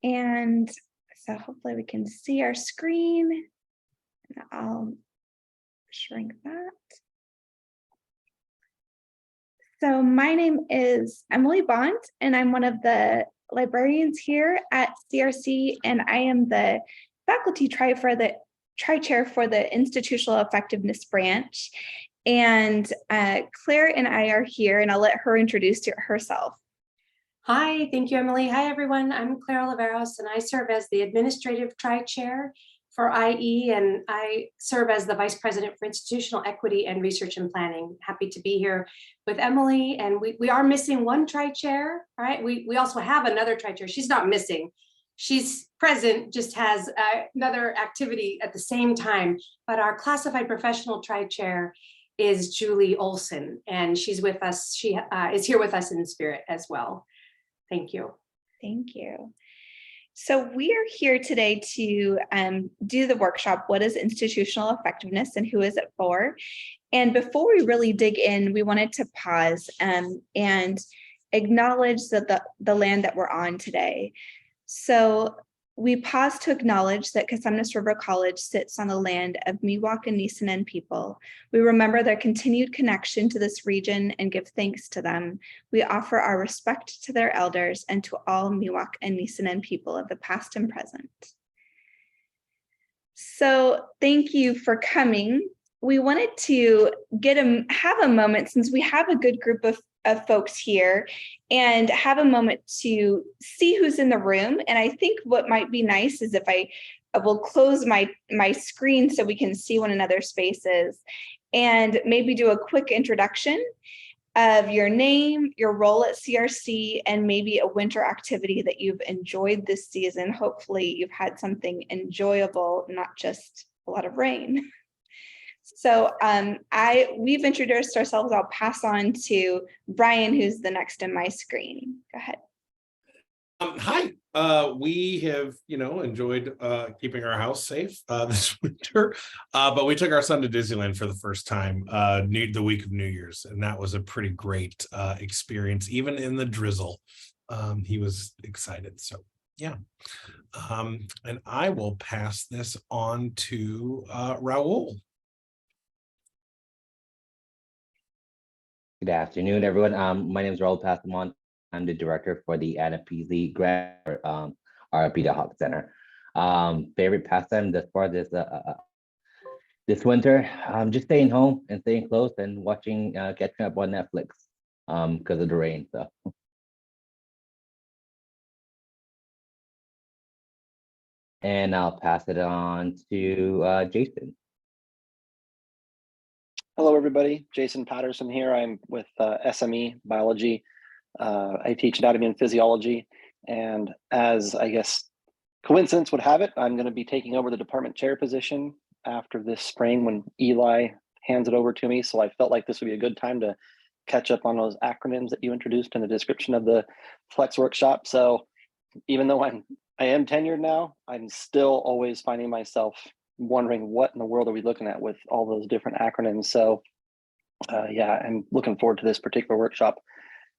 And so hopefully we can see our screen. I'll shrink that. So my name is Emily Bond, and I'm one of the librarians here at CRC, and I am the faculty tri-chair for the Institutional Effectiveness Branch. And Claire and I are here, and I'll let her introduce herself. Hi, thank you, Emily. Hi, everyone. I'm Claire Oliveros, and I serve as the Administrative Tri-Chair for IE, and I serve as the Vice President for Institutional Equity and Research and Planning. Happy to be here with Emily, and we are missing one Tri-Chair, right? We also have another Tri-Chair. She's not missing. She's present, just has another activity at the same time, but our Classified Professional Tri-Chair is Julie Olson, and she's with us. She is here with us in spirit as well. Thank you. Thank you. So we are here today to do the workshop, What is Institutional Effectiveness and Who is it for? And before we really dig in, we wanted to pause and acknowledge the land that we're on today. So we pause to acknowledge that Cosumnes River College sits on the land of Miwok and Nisenan people. We remember their continued connection to this region and give thanks to them. We offer our respect to their elders and to all Miwok and Nisenan people of the past and present. So thank you for coming. We wanted to have a moment, since we have a good group of folks here, and have a moment to see who's in the room. And I think what might be nice is if I will close my screen so we can see one another's faces, and maybe do a quick introduction of your name, your role at CRC, and maybe a winter activity that you've enjoyed this season. Hopefully you've had something enjoyable, not just a lot of rain. So we've introduced ourselves. I'll pass on to Brian, who's the next in my screen. Go ahead. Hi, we have, enjoyed keeping our house safe this winter, but we took our son to Disneyland for the first time the week of New Year's, and that was a pretty great experience, even in the drizzle. He was excited, so yeah. And I will pass this on to Raul. Good afternoon, everyone. My name is Raul Passamon. I'm the director for the Anna Peaslee grant for our Peter Hawk Center. Favorite pastime thus far this winter, just staying home and staying close and watching, catching up on Netflix because of the rain. So. And I'll pass it on to Jason. Hello, everybody. Jason Patterson here. I'm with SME Biology. I teach anatomy and physiology. And as I guess coincidence would have it, I'm going to be taking over the department chair position after this spring when Eli hands it over to me. So I felt like this would be a good time to catch up on those acronyms that you introduced in the description of the Flex workshop. So even though I am tenured now, I'm still always finding myself wondering what in the world are we looking at with all those different acronyms. So yeah, I'm looking forward to this particular workshop.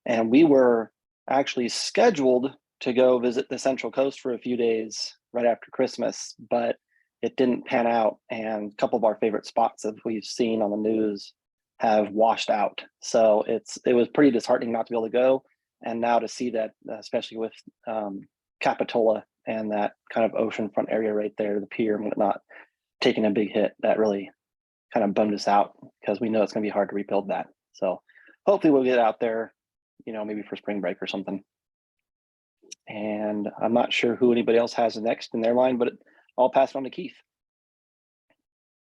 And we were actually scheduled to go visit the Central Coast for a few days right after Christmas, but it didn't pan out. And a couple of our favorite spots that we've seen on the news have washed out. So it was pretty disheartening not to be able to go. And now to see that, especially with Capitola and that kind of oceanfront area right there, the pier and whatnot, taking a big hit, that really kind of bummed us out because we know it's going to be hard to rebuild that. So hopefully we'll get out there, maybe for spring break or something. And I'm not sure who anybody else has next in their line, but I'll pass it on to Keith.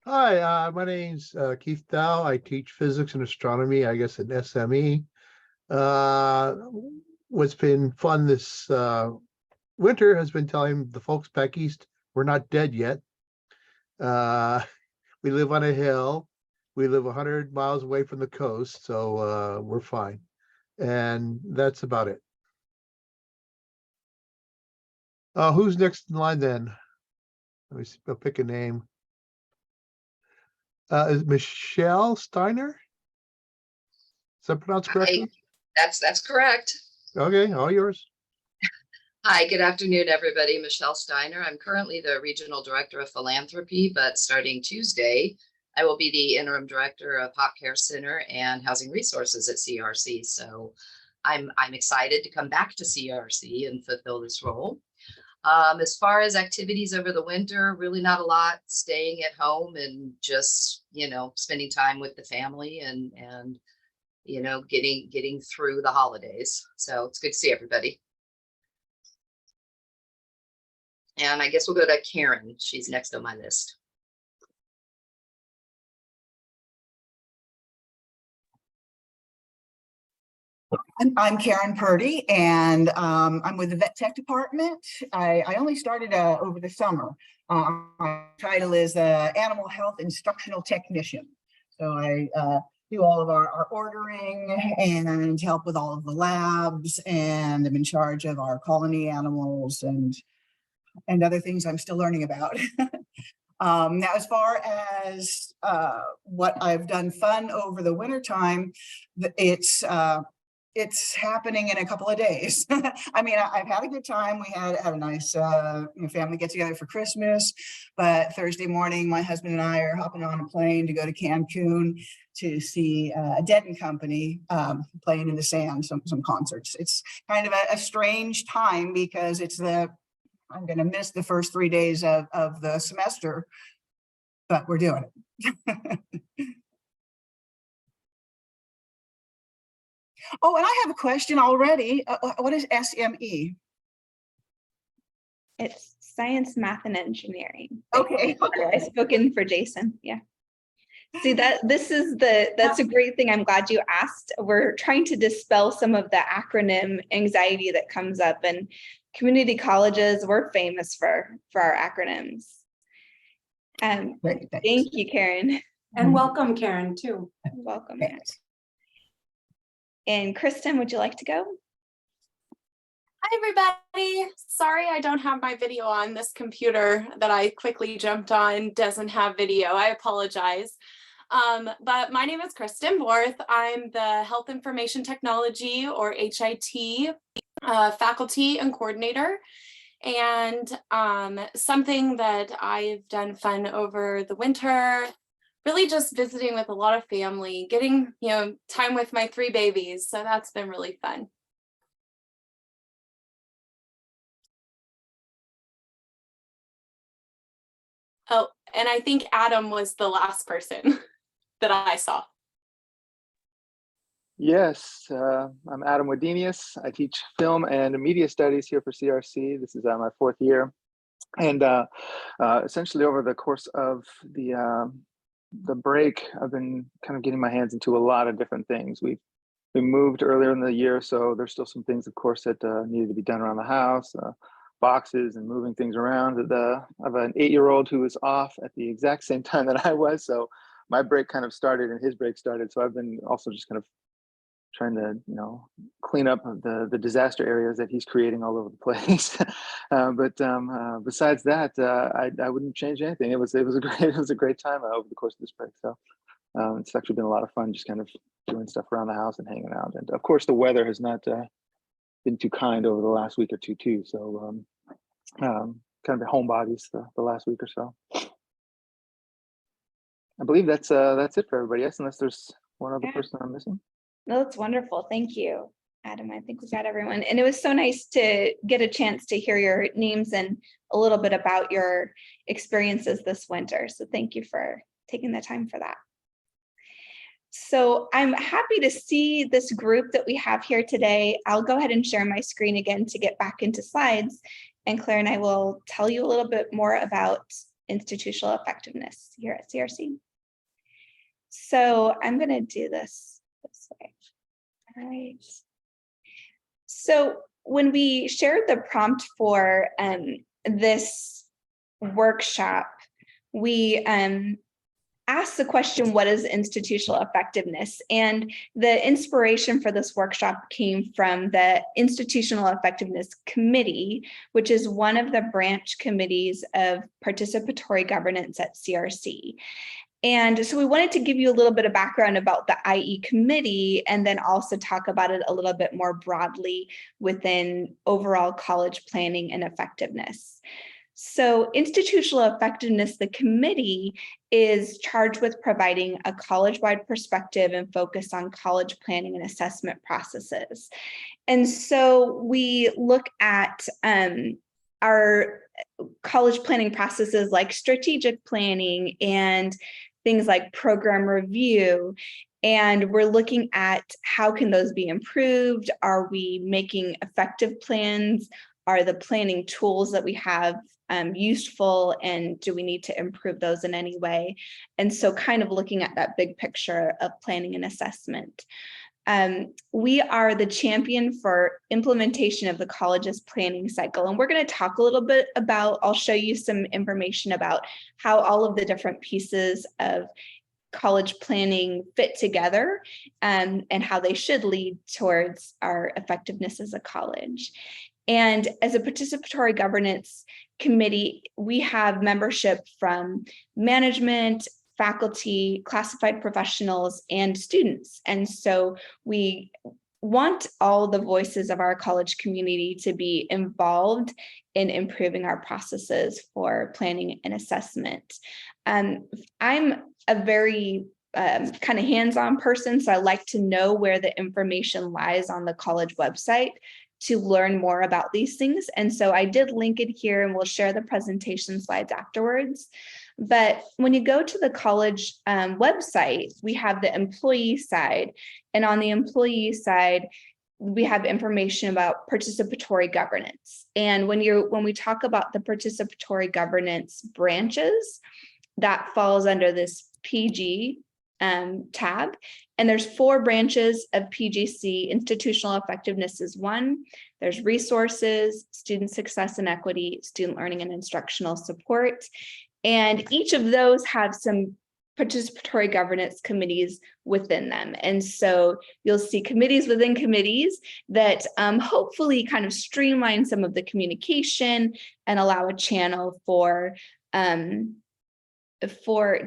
Hi, my name's Keith Dow. I teach physics and astronomy, I guess, at SME. What's been fun this winter has been telling the folks back east we're not dead yet. We live on a hill. We live 100 miles away from the coast, so we're fine. And that's about it. Who's next in line then? Let me see, I'll pick a name. Is Michelle Steiner? Is that pronounced correctly? That's correct. Okay, all yours. Hi, good afternoon, everybody. Michelle Steiner. I'm currently the Regional Director of Philanthropy, but starting Tuesday, I will be the Interim Director of Hop Care Center and Housing Resources at CRC. So I'm excited to come back to CRC and fulfill this role. As far as activities over the winter, really not a lot, staying at home and just, spending time with the family and getting through the holidays. So it's good to see everybody. And I guess we'll go to Karen. She's next on my list. I'm Karen Purdy, and I'm with the Vet Tech Department. I only started over the summer. My title is Animal Health Instructional Technician. So I do all of our ordering and help with all of the labs, and I'm in charge of our colony animals and other things I'm still learning about. Now, as far as what I've done fun over the winter time, it's happening in a couple of days. I mean, I've had a good time. We had a nice family get together for Christmas, but Thursday morning, my husband and I are hopping on a plane to go to Cancun to see a Dead & Company playing in the sand, some concerts. It's kind of a strange time because I'm going to miss the first 3 days of the semester, but we're doing it. Oh, and I have a question already. What is SME? It's science, math, and engineering. Okay. I've spoken for Jason. Yeah. See, that's a great thing. I'm glad you asked. We're trying to dispel some of the acronym anxiety that comes up, and community colleges, we're famous for our acronyms. Great, thank you, Karen. And welcome, Karen, too. Welcome. And Kristen, would you like to go? Hi, everybody. Sorry, I don't have my video on. This computer that I quickly jumped on doesn't have video. I apologize. But my name is Kristen Borth. I'm the Health Information Technology, or HIT, faculty and coordinator. And something that I've done fun over the winter, really just visiting with a lot of family, getting time with my 3 babies. So that's been really fun. Oh, and I think Adam was the last person that I saw. Yes, I'm Adam Wadenius. I teach film and media studies here for CRC. This is my 4th year. And essentially over the course of the break, I've been kind of getting my hands into a lot of different things. We moved earlier in the year, so there's still some things, of course, that needed to be done around the house, boxes and moving things around. I have an 8-year-old who was off at the exact same time that I was, so my break kind of started and his break started. So I've been also just kind of trying to clean up the disaster areas that he's creating all over the place. But besides that, I wouldn't change anything. It was a great time over the course of this break. So it's actually been a lot of fun, just kind of doing stuff around the house and hanging out. And of course, the weather has not been too kind over the last week or two too. So kind of the homebodies the last week or so. I believe that's it for everybody. Yes, unless there's one other person I'm missing. No, that's wonderful. Thank you, Adam. I think we got everyone. And it was so nice to get a chance to hear your names and a little bit about your experiences this winter. So thank you for taking the time for that. So I'm happy to see this group that we have here today. I'll go ahead and share my screen again to get back into slides. And Claire and I will tell you a little bit more about institutional effectiveness here at CRC. So I'm going to do this way. All right. So when we shared the prompt for this workshop, we asked the question, what is institutional effectiveness? And the inspiration for this workshop came from the Institutional Effectiveness Committee, which is one of the branch committees of participatory governance at CRC. And so we wanted to give you a little bit of background about the IE committee and then also talk about it a little bit more broadly within overall college planning and effectiveness. So institutional effectiveness, the committee is charged with providing a college-wide perspective and focus on college planning and assessment processes. And so we look at our college planning processes like strategic planning and things like program review. And we're looking at how can those be improved? Are we making effective plans? Are the planning tools that we have useful, and do we need to improve those in any way? And so kind of looking at that big picture of planning and assessment. We are the champion for implementation of the college's planning cycle. And we're going to talk a little bit about, I'll show you some information about how all of the different pieces of college planning fit together and how they should lead towards our effectiveness as a college. And as a participatory governance committee, we have membership from management, faculty, classified professionals, and students. And so we want all the voices of our college community to be involved in improving our processes for planning and assessment. I'm a very kind of hands-on person, so I like to know where the information lies on the college website to learn more about these things. And so I did link it here, and we'll share the presentation slides afterwards. But when you go to the college website, we have the employee side. And on the employee side, we have information about participatory governance. And when we talk about the participatory governance branches, that falls under this PG tab. And there's 4 branches of PGC. Institutional effectiveness is one. There's resources, student success and equity, student learning and instructional support. And each of those have some participatory governance committees within them. And so you'll see committees within committees that hopefully kind of streamline some of the communication and allow a channel for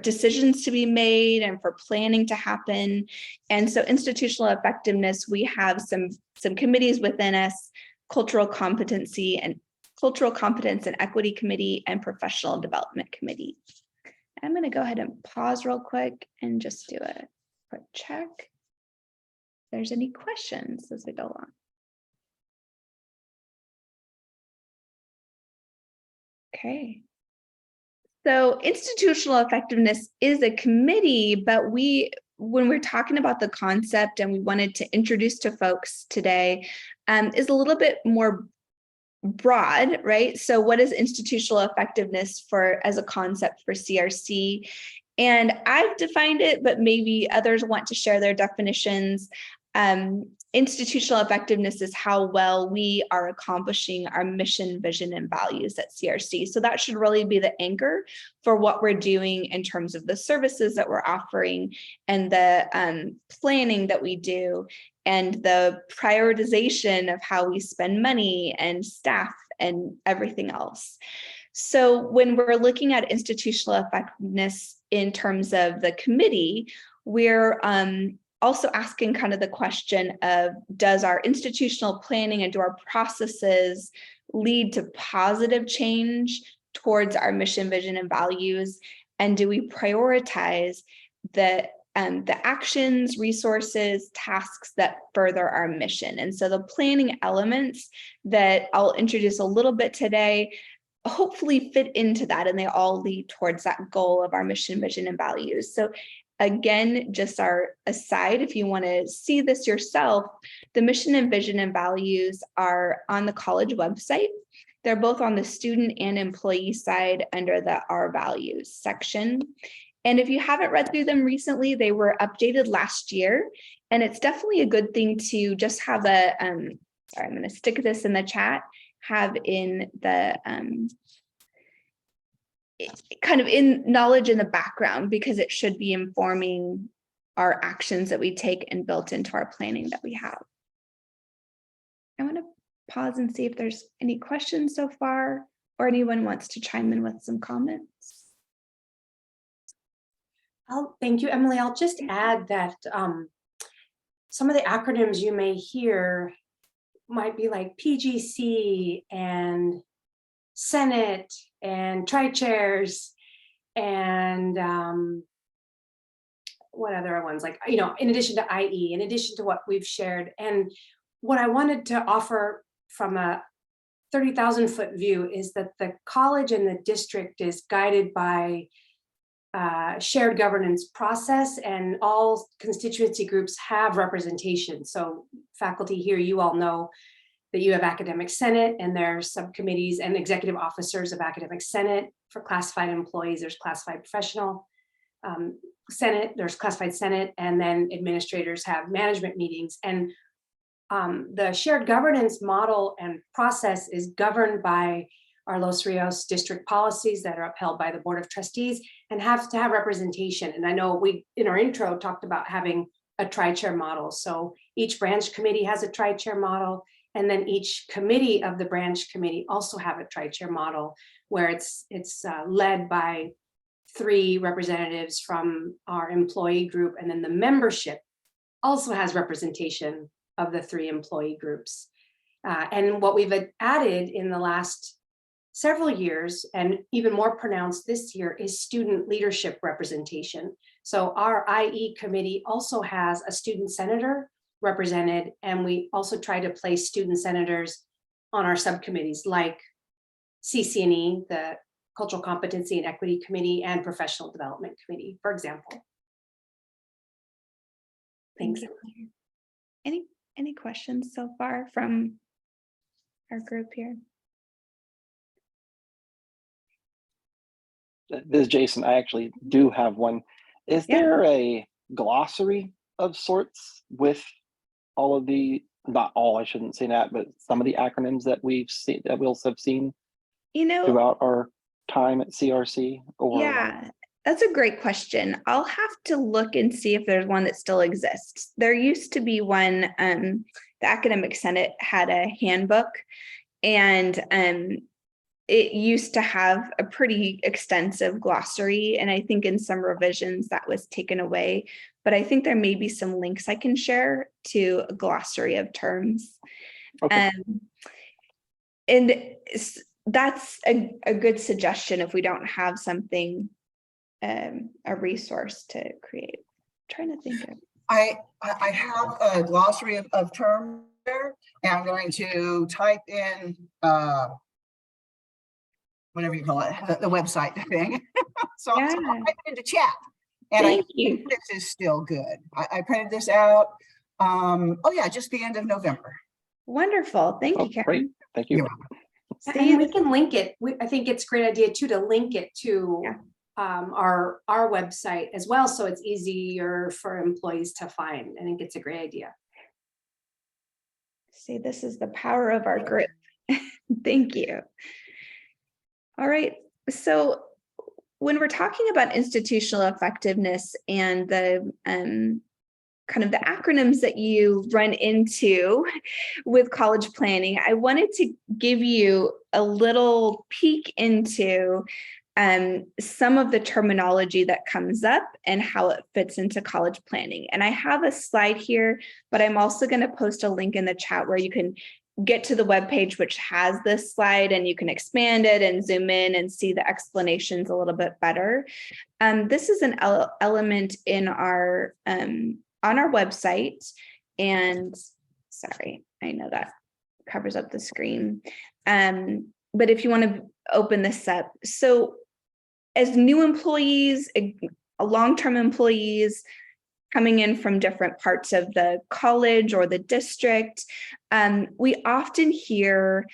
decisions to be made and for planning to happen. And so institutional effectiveness, we have some committees within us: cultural competence and equity committee and professional development committee. I'm going to go ahead and pause real quick and just do a quick check if there's any questions as we go along. Okay. So institutional effectiveness is a committee, but when we're talking about the concept and we wanted to introduce to folks today, is a little bit more broad, right? So what is institutional effectiveness as a concept for CRC? And I've defined it, but maybe others want to share their definitions. Institutional effectiveness is how well we are accomplishing our mission, vision, and values at CRC. So that should really be the anchor for what we're doing in terms of the services that we're offering and the planning that we do and the prioritization of how we spend money and staff and everything else. So when we're looking at institutional effectiveness in terms of the committee, we're also asking kind of the question of, does our institutional planning and do our processes lead to positive change towards our mission, vision, and values? And do we prioritize the actions, resources, tasks that further our mission? And so the planning elements that I'll introduce a little bit today hopefully fit into that, and they all lead towards that goal of our mission, vision, and values. So again, just our aside, if you want to see this yourself, the mission and vision and values are on the college website. They're both on the student and employee side under the Our Values section. And if you haven't read through them recently, they were updated last year. And it's definitely a good thing to just have sorry, I'm going to stick this in the chat, have in the kind of in knowledge in the background, because it should be informing our actions that we take and built into our planning that we have. I want to pause and see if there's any questions so far, or anyone wants to chime in with some comments. Thank you, Emily. I'll just add that some of the acronyms you may hear might be like PGC and Senate and tri-chairs and what other ones, like, you know, in addition to IE, in addition to what we've shared. And what I wanted to offer from a 30,000-foot view is that the college and the district is guided by shared governance process, and all constituency groups have representation. So faculty here, you all know that you have academic senate, and there's subcommittees and executive officers of academic senate. For classified employees, there's classified professional senate, there's classified senate, and then administrators have management meetings. And the shared governance model and process is governed by our Los Rios district policies that are upheld by the Board of Trustees and have to have representation. And I know we, in our intro, talked about having a tri-chair model. So each branch committee has a tri-chair model, and then each committee of the branch committee also have a tri-chair model where it's led by 3 representatives from our employee group, and then the membership also has representation of the 3 employee groups. And what we've added in the last several years, and even more pronounced this year, is student leadership representation. So our IE committee also has a student senator represented, and we also try to place student senators on our subcommittees like CC&E, the Cultural Competency and Equity Committee, and Professional Development Committee, for example. Thanks. Any questions so far from our group here? This is Jason. I actually do have one. Is there a glossary of sorts with all of the, not all, I shouldn't say that, but some of the acronyms that we've seen, that we'll have seen, you know, throughout our time at CRC? Or yeah, that's a great question. I'll have to look and see if there's one that still exists. There used to be one, the Academic Senate had a handbook, and it used to have a pretty extensive glossary, and I think in some revisions that was taken away, but I think there may be some links I can share to a glossary of terms. Okay. And that's a good suggestion if we don't have something, a resource to create. I'm trying to think of. I have a glossary of terms there, and I'm going to type in whatever you call it, the website thing. So I'll type it into chat. And Thank you. This is still good. I printed this out. Oh yeah, just the end of November. Wonderful. Thank you, Karen. Great. Thank you. And we can link it. I think it's a great idea too to link it to our website as well, so it's easier for employees to find. I think it's a great idea. See, this is the power of our group. Thank you. All right. So when we're talking about institutional effectiveness and the kind of the acronyms that you run into with college planning, I wanted to give you a little peek into some of the terminology that comes up and how it fits into college planning. And I have a slide here, but I'm also going to post a link in the chat where you can get to the webpage, which has this slide, and you can expand it and zoom in and see the explanations a little bit better. This is an element in our on our website, and sorry, I know that covers up the screen. But if you want to open this up, so as new employees, long-term employees coming in from different parts of the college or the district, we often hear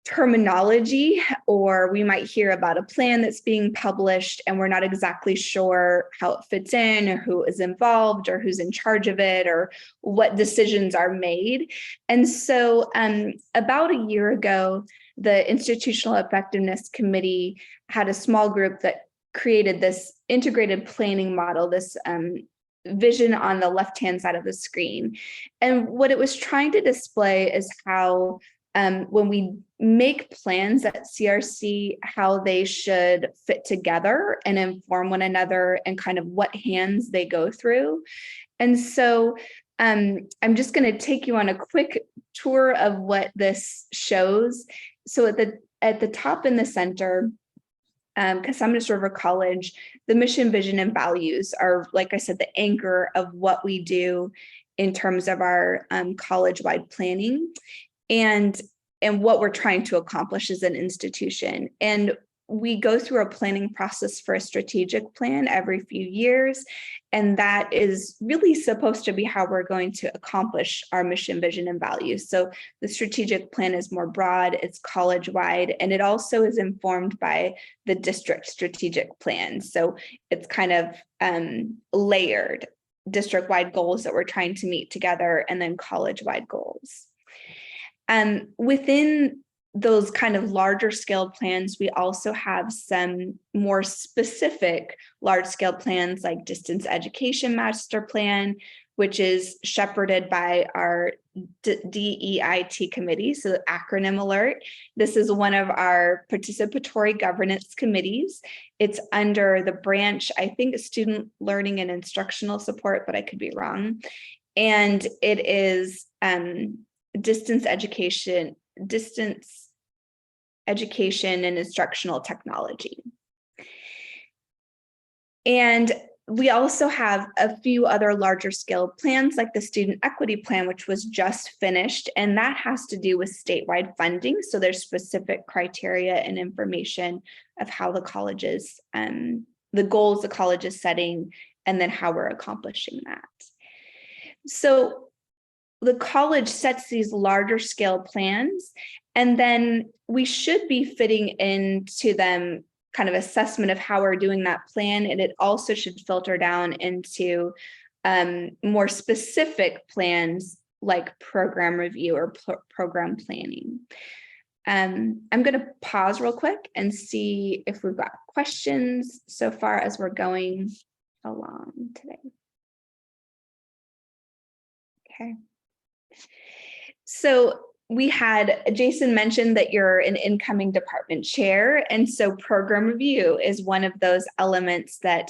terminology, or we might hear about a plan that's being published and we're not exactly sure how it fits in, or who is involved, or who's in charge of it, or what decisions are made. And so about a year ago, the Institutional Effectiveness Committee had a small group that created this integrated planning model, this vision on the left-hand side of the screen. And what it was trying to display is how when we make plans at CRC, how they should fit together and inform one another and kind of what hands they go through. And so I'm just going to take you on a quick tour of what this shows. So at the top in the center, Cosumnes River College, the mission, vision, and values are, like I said, the anchor of what we do in terms of our college-wide planning and what we're trying to accomplish as an institution. And we go through a planning process for a strategic plan every few years. And that is really supposed to be how we're going to accomplish our mission, vision, and values. So the strategic plan is more broad, it's college-wide, and it also is informed by the district strategic plan. So it's kind of layered, district-wide goals that we're trying to meet together, and then college-wide goals. Within those kind of larger scale plans, we also have some more specific large scale plans like distance education master plan, which is shepherded by our DEIT committee, so the acronym alert. This is one of our participatory governance committees. It's under the branch, I think, student learning and instructional support, but I could be wrong. And it is distance education and instructional technology. And we also have a few other larger scale plans like the student equity plan, which was just finished, and that has to do with statewide funding. So there's specific criteria and information of how the colleges and the goals the college is setting, and then how we're accomplishing that. So the college sets these larger scale plans, and then we should be fitting into them kind of assessment of how we're doing that plan. And it also should filter down into more specific plans like program review or program planning. I'm going to pause real quick and see if we've got questions so far as we're going along today. Okay. So we had, Jason mentioned that you're an incoming department chair, and so program review is one of those elements that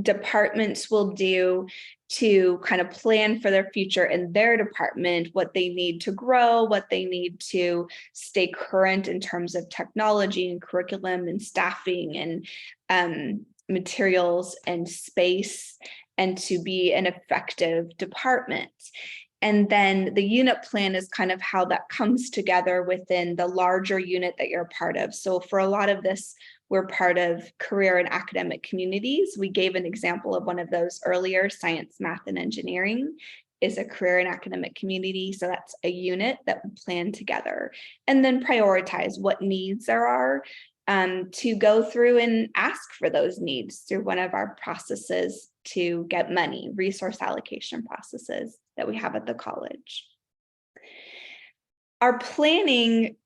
departments will do to kind of plan for their future in their department, what they need to grow, what they need to stay current in terms of technology and curriculum and staffing and materials and space, and to be an effective department. And then the unit plan is kind of how that comes together within the larger unit that you're a part of. So for a lot of this, we're part of career and academic communities. We gave an example of one of those earlier. Science, math, and engineering is a career and academic community. So that's a unit that we plan together and then prioritize what needs there are to go through and ask for those needs through one of our processes to get money, resource allocation processes that we have at the college. Our planning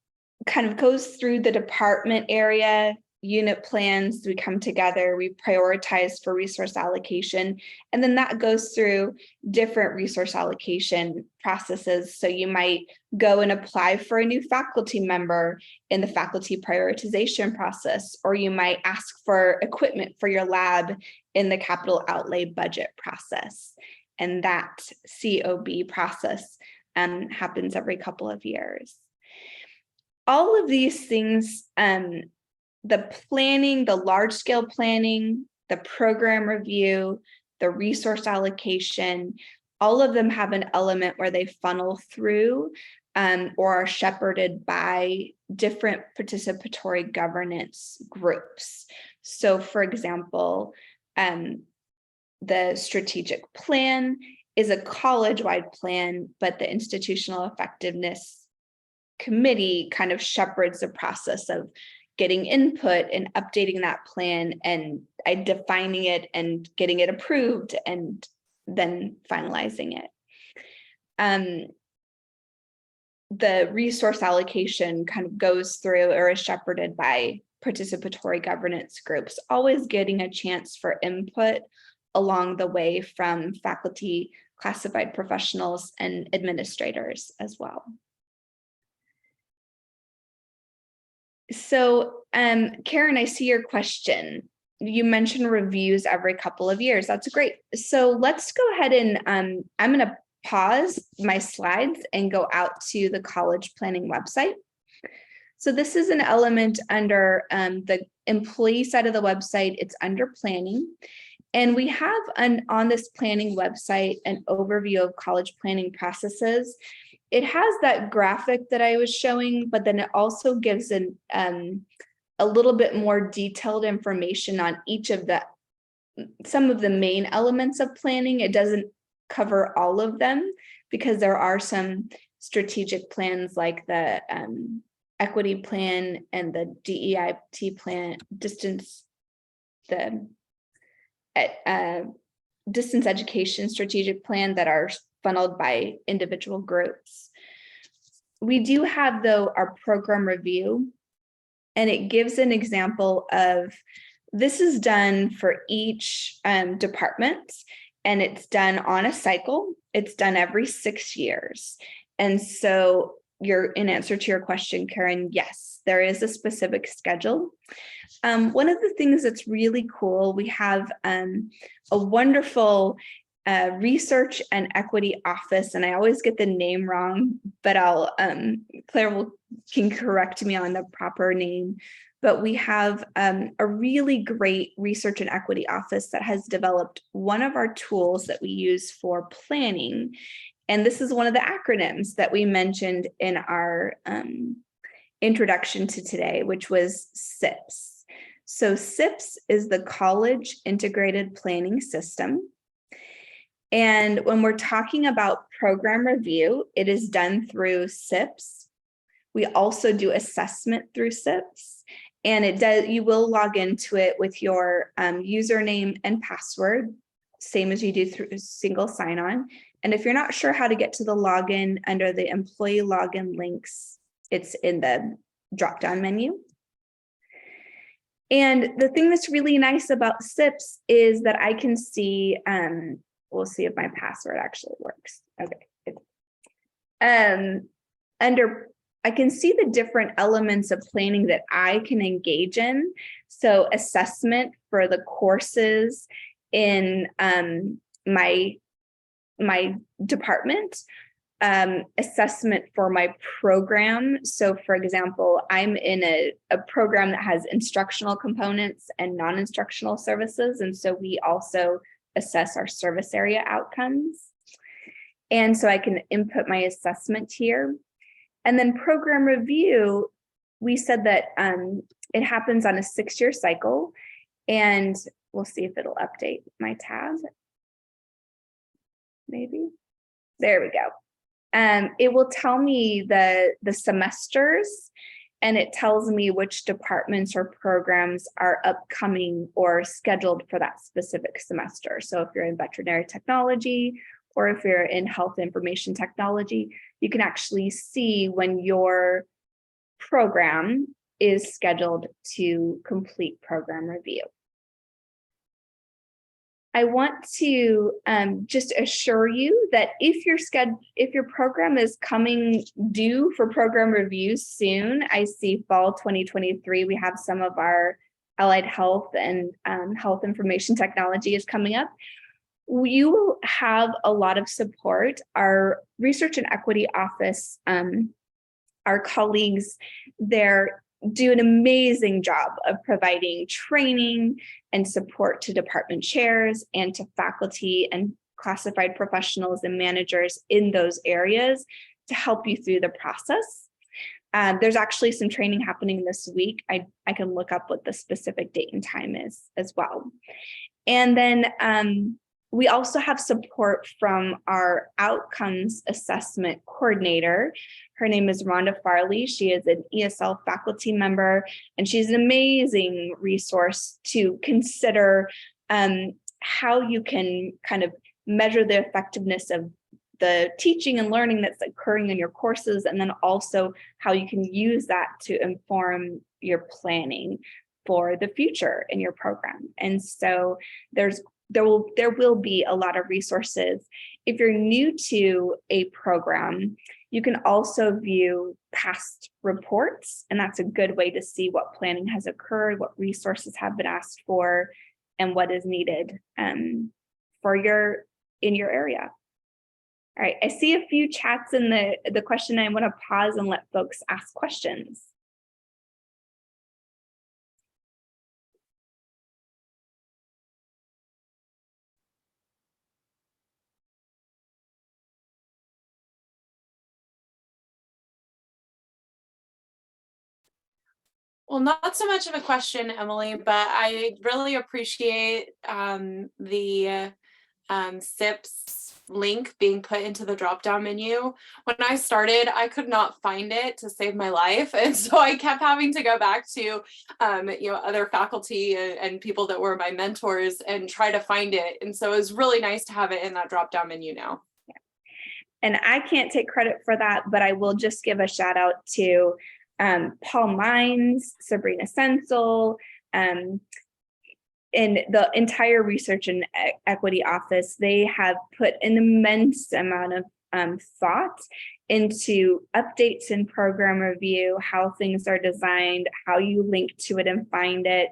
kind of goes through the department area, unit plans, we come together, we prioritize for resource allocation, and then that goes through different resource allocation processes. So you might go and apply for a new faculty member in the faculty prioritization process, or you might ask for equipment for your lab in the capital outlay budget process. And that COB process happens every couple of years. All of these things, the planning, the large scale planning, the program review, the resource allocation, all of them have an element where they funnel through or are shepherded by different participatory governance groups. So for example, the strategic plan is a college-wide plan, but the institutional effectiveness committee kind of shepherds the process of getting input and updating that plan and defining it and getting it approved and then finalizing it. The resource allocation kind of goes through or is shepherded by participatory governance groups, always getting a chance for input along the way from faculty, classified professionals, and administrators as well. So, Karen, I see your question. You mentioned reviews every couple of years. That's great. So let's go ahead and I'm going to pause my slides and go out to the college planning website. So this is an element under the employee side of the website. It's under planning. And we have on this planning website an overview of college planning processes. It has that graphic that I was showing, but then it also gives a little bit more detailed information on each of some of the main elements of planning. It doesn't cover all of them because there are some strategic plans like the equity plan and the DEIT plan, distance education strategic plan that are funneled by individual groups. We do have, though, our program review, and it gives an example of this is done for each department, and it's done on a cycle. It's done every 6 years. And so in answer to your question, Karen, yes, there is a specific schedule. One of the things that's really cool, we have a wonderful research and equity office, and I always get the name wrong, but Claire can correct me on the proper name. But we have a really great research and equity office that has developed one of our tools that we use for planning. And this is one of the acronyms that we mentioned in our introduction to today, which was CIPS. So CIPS is the College Integrated Planning System. And when we're talking about program review, it is done through CIPS. We also do assessment through CIPS, and you will log into it with your username and password, same as you do through single sign-on. And if you're not sure how to get to the login under the employee login links, it's in the drop-down menu. And the thing that's really nice about CIPS is that I can see, we'll see if my password actually works. Okay. I can see the different elements of planning that I can engage in. So assessment for the courses in my department, assessment for my program. So for example, I'm in a program that has instructional components and non-instructional services. And so we also assess our service area outcomes. And so I can input my assessment here. And then program review, we said that it happens on a 6-year cycle, and we'll see if it'll update my tab. Maybe. There we go. It will tell me the semesters, and it tells me which departments or programs are upcoming or scheduled for that specific semester. So if you're in veterinary technology, or if you're in health information technology, you can actually see when your program is scheduled to complete program review. I want to just assure you that if your program is coming due for program reviews soon, I see fall 2023, we have some of our allied health and health information technology is coming up. You will have a lot of support. Our research and equity office, our colleagues there do an amazing job of providing training and support to department chairs and to faculty and classified professionals and managers in those areas to help you through the process. There's actually some training happening this week. I can look up what the specific date and time is as well. And then we also have support from our outcomes assessment coordinator. Her name is Rhonda Farley. She is an ESL faculty member, and she's an amazing resource to consider how you can kind of measure the effectiveness of the teaching and learning that's occurring in your courses, and then also how you can use that to inform your planning for the future in your program. And so there's there will be a lot of resources. If you're new to a program, you can also view past reports, and that's a good way to see what planning has occurred, what resources have been asked for, and what is needed in your area. All right, I see a few chats in the question. I want to pause and let folks ask questions. Well, not so much of a question, Emily, but I really appreciate the CIPS link being put into the drop-down menu. When I started, I could not find it to save my life, and so I kept having to go back to other faculty and people that were my mentors and try to find it. And so it was really nice to have it in that drop-down menu now. And I can't take credit for that, but I will just give a shout out to Paul Mines, Sabrina Sensel, and the entire Research and Equity Office. They have put an immense amount of thought into updates in program review, how things are designed, how you link to it and find it,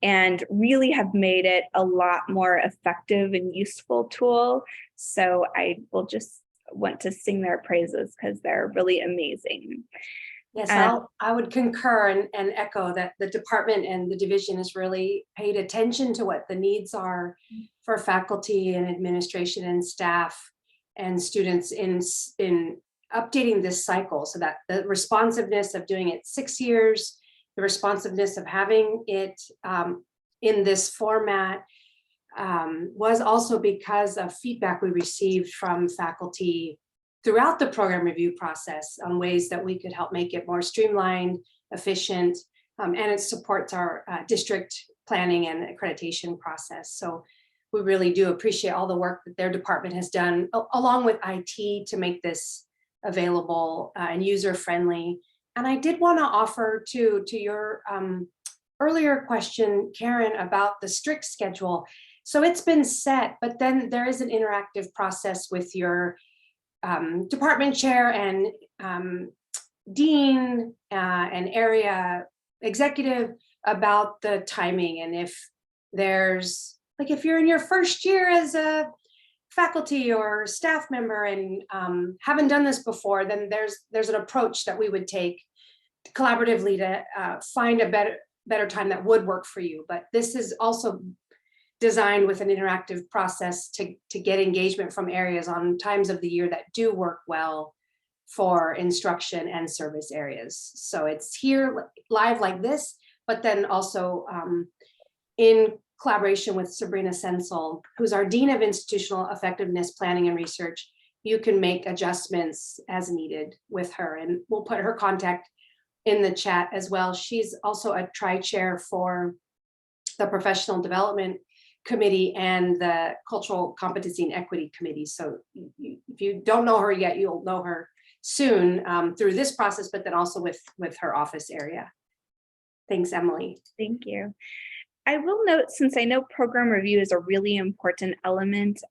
and really have made it a lot more effective and useful tool. So I will just want to sing their praises because they're really amazing. Yes, I would concur and echo that the department and the division has really paid attention to what the needs are for faculty and administration and staff and students in updating this cycle, so that the responsiveness of doing it 6 years, the responsiveness of having it in this format was also because of feedback we received from faculty throughout the program review process on ways that we could help make it more streamlined, efficient, and it supports our district planning and accreditation process. So we really do appreciate all the work that their department has done, along with IT, to make this available and user-friendly. And I did want to offer to your earlier question, Karen, about the strict schedule. So it's been set, but then there is an interactive process with your department chair and dean and area executive about the timing. And if there's, like, if you're in your first year as a faculty or staff member and haven't done this before, then there's an approach that we would take collaboratively to find a better time that would work for you. But this is also designed with an interactive process to get engagement from areas on times of the year that do work well for instruction and service areas. So it's here live like this, but then also in collaboration with Sabrina Sensel, who's our Dean of Institutional Effectiveness Planning and Research. You can make adjustments as needed with her, and we'll put her contact in the chat as well. She's also a tri-chair for the Professional Development Committee and the Cultural Competency and Equity Committee. So if you don't know her yet, you'll know her soon through this process, but then also with her office area. Thanks, Emily. Thank you. I will note, since I know program review is a really important element,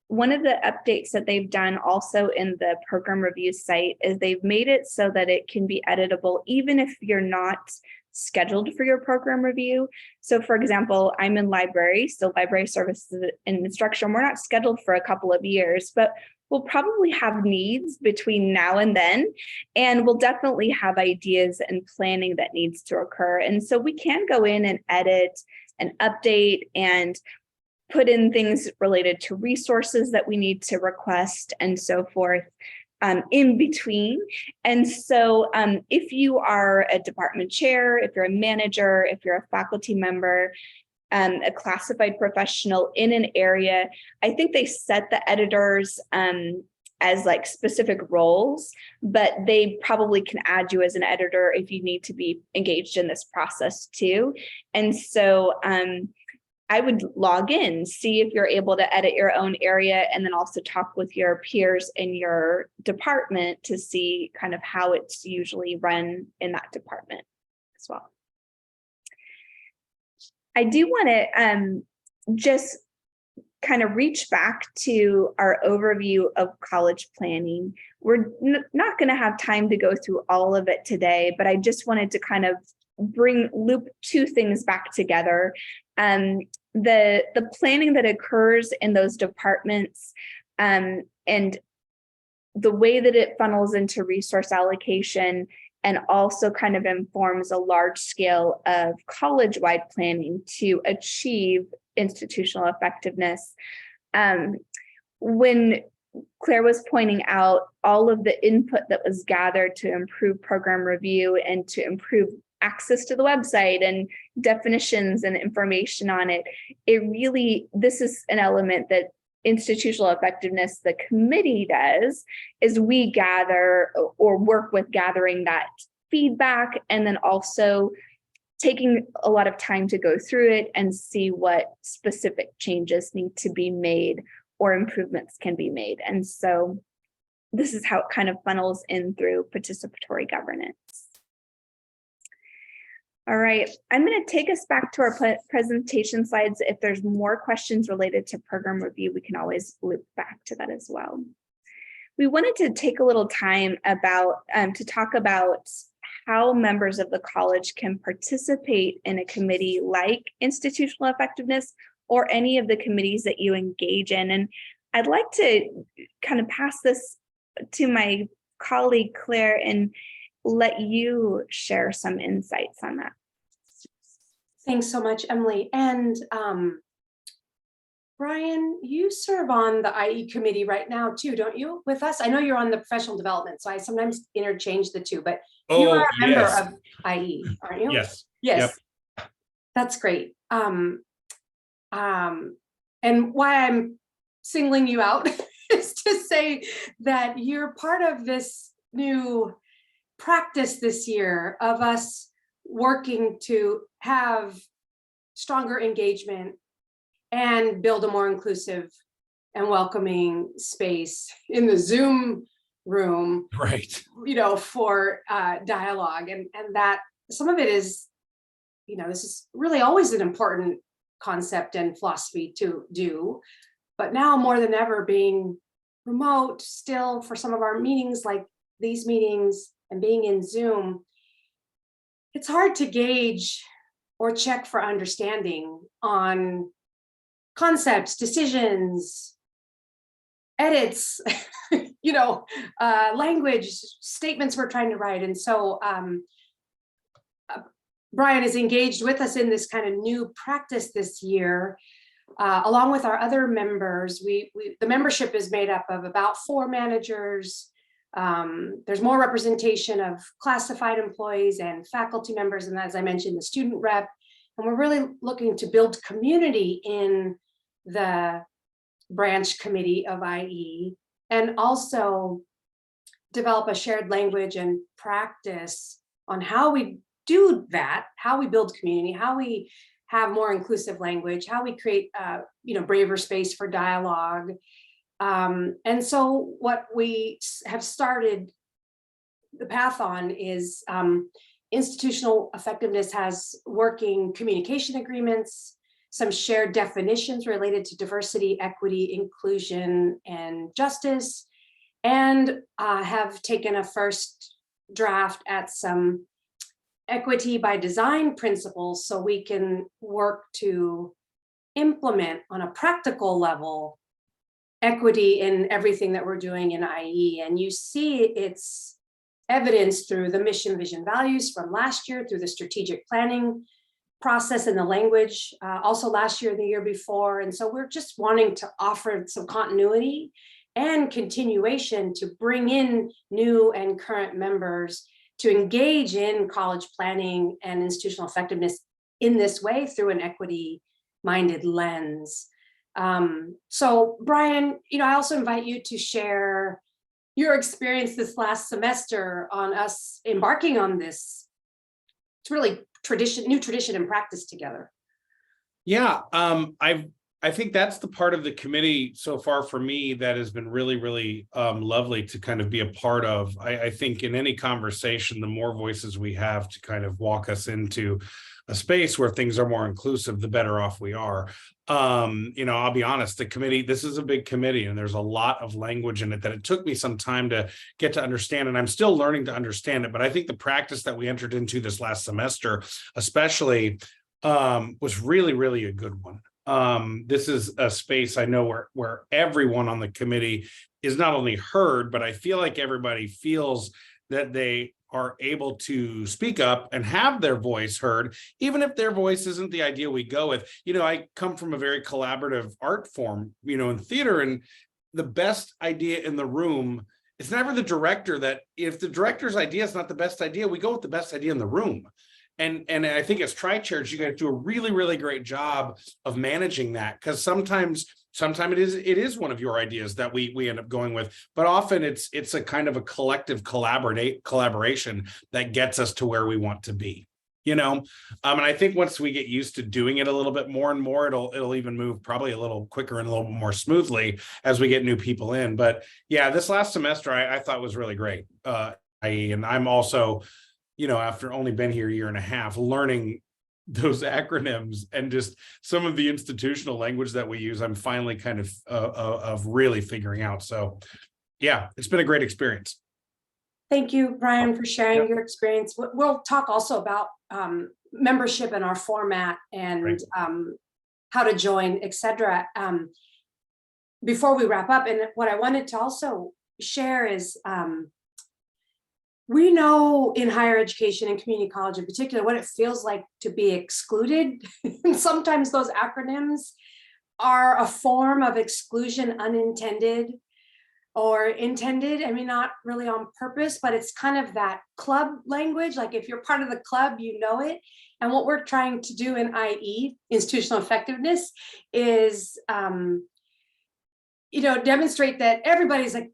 one of the updates that they've done also in the program review site is they've made it so that it can be editable even if you're not scheduled for your program review. So for example, I'm in library, so library services and instruction. We're not scheduled for a couple of years, but we'll probably have needs between now and then, and we'll definitely have ideas and planning that needs to occur. And so we can go in and edit and update and put in things related to resources that we need to request and so forth in between. And so if you are a department chair, if you're a manager, if you're a faculty member, a classified professional in an area, I think they set the editors as like specific roles, but they probably can add you as an editor if you need to be engaged in this process too. And so I would log in, see if you're able to edit your own area, and then also talk with your peers in your department to see kind of how it's usually run in that department as well. I do want to just kind of reach back to our overview of college planning. We're not going to have time to go through all of it today, but I just wanted to kind of loop two things back together. The planning that occurs in those departments, and the way that it funnels into resource allocation, and also kind of informs a large scale of college-wide planning to achieve institutional effectiveness. When Claire was pointing out all of the input that was gathered to improve program review and to improve access to the website and definitions and information on it, this is an element that institutional effectiveness, the committee does, is we gather or work with gathering that feedback, and then also taking a lot of time to go through it and see what specific changes need to be made or improvements can be made. And so this is how it kind of funnels in through participatory governance. All right, I'm going to take us back to our presentation slides. If there's more questions related to program review, we can always loop back to that as well. We wanted to take a little time to talk about how members of the college can participate in a committee like institutional effectiveness or any of the committees that you engage in. And I'd like to kind of pass this to my colleague, Claire, and let you share some insights on that. Thanks so much, Emily. And Brian, you serve on the IE committee right now too, don't you, with us? I know you're on the professional development, so I sometimes interchange the two, but you are a member of IE, aren't you? Yes. Yes. Yep. That's great. And why I'm singling you out is to say that you're part of this new practice this year of us working to have stronger engagement and build a more inclusive and welcoming space in the Zoom room, right? For dialogue, and that some of it is, this is really always an important concept and philosophy to do, but now more than ever, being remote still for some of our meetings, like these meetings, and being in Zoom, it's hard to gauge or check for understanding on concepts, decisions, edits, language, statements we're trying to write. And so Brian is engaged with us in this kind of new practice this year, along with our other members. The membership is made up of about 4 managers. There's more representation of classified employees and faculty members, and as I mentioned, the student rep. And we're really looking to build community in the branch committee of IE, and also develop a shared language and practice on how we do that, how we build community, how we have more inclusive language, how we create braver space for dialogue. And so what we have started the path on is institutional effectiveness has working communication agreements, some shared definitions related to diversity, equity, inclusion, and justice, and have taken a first draft at some equity by design principles so we can work to implement on a practical level equity in everything that we're doing in IE. And you see its evidence through the mission, vision, values from last year, through the strategic planning process and the language, also last year and the year before. And so we're just wanting to offer some continuity and continuation to bring in new and current members to engage in college planning and institutional effectiveness in this way through an equity-minded lens. So Brian, I also invite you to share your experience this last semester on us embarking on this. It's really new tradition and practice together. Yeah, I've I think that's the part of the committee so far for me that has been really, really lovely to kind of be a part of. I think in any conversation, the more voices we have to kind of walk us into a space where things are more inclusive, the better off we are. I'll be honest, the committee, this is a big committee and there's a lot of language in it that it took me some time to get to understand, and I'm still learning to understand it. But I think the practice that we entered into this last semester, especially, was really, really a good one. This is a space I know where everyone on the committee is not only heard, but I feel like everybody feels that they are able to speak up and have their voice heard, even if their voice isn't the idea we go with. I come from a very collaborative art form, in theater, and the best idea in the room, it's never the director that, if the director's idea is not the best idea, we go with the best idea in the room. And I think as tri-chairs, you guys do a really, really great job of managing that, because sometimes it is one of your ideas that we end up going with, but often it's a kind of a collective collaboration that gets us to where we want to be. And I think once we get used to doing it a little bit more and more, it'll even move probably a little quicker and a little more smoothly as we get new people in. But yeah, this last semester I thought was really great. And I'm also, after only been here a year and a half, learning those acronyms and just some of the institutional language that we use, I'm finally kind of really figuring out. So yeah, it's been a great experience. Thank you, Brian, for sharing your experience. We'll talk also about membership and our format and how to join, etc. Before we wrap up, and what I wanted to also share is we know in higher education and community college in particular what it feels like to be excluded. And sometimes those acronyms are a form of exclusion, unintended or intended. I mean, not really on purpose, but it's kind of that club language. Like if you're part of the club, you know it. And what we're trying to do in IE, institutional effectiveness, is demonstrate that everybody's a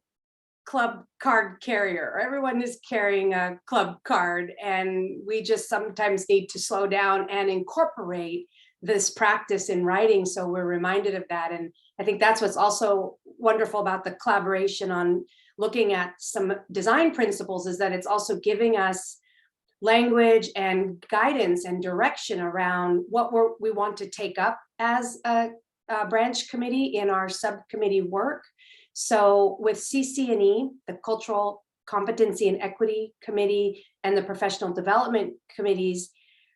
club card carrier, or everyone is carrying a club card, and we just sometimes need to slow down and incorporate this practice in writing so we're reminded of that. And I think that's what's also wonderful about the collaboration on looking at some design principles, is that it's also giving us language and guidance and direction around what we want to take up as a branch committee in our subcommittee work. So with CC&E, the Cultural Competency and Equity Committee, and the Professional Development Committees,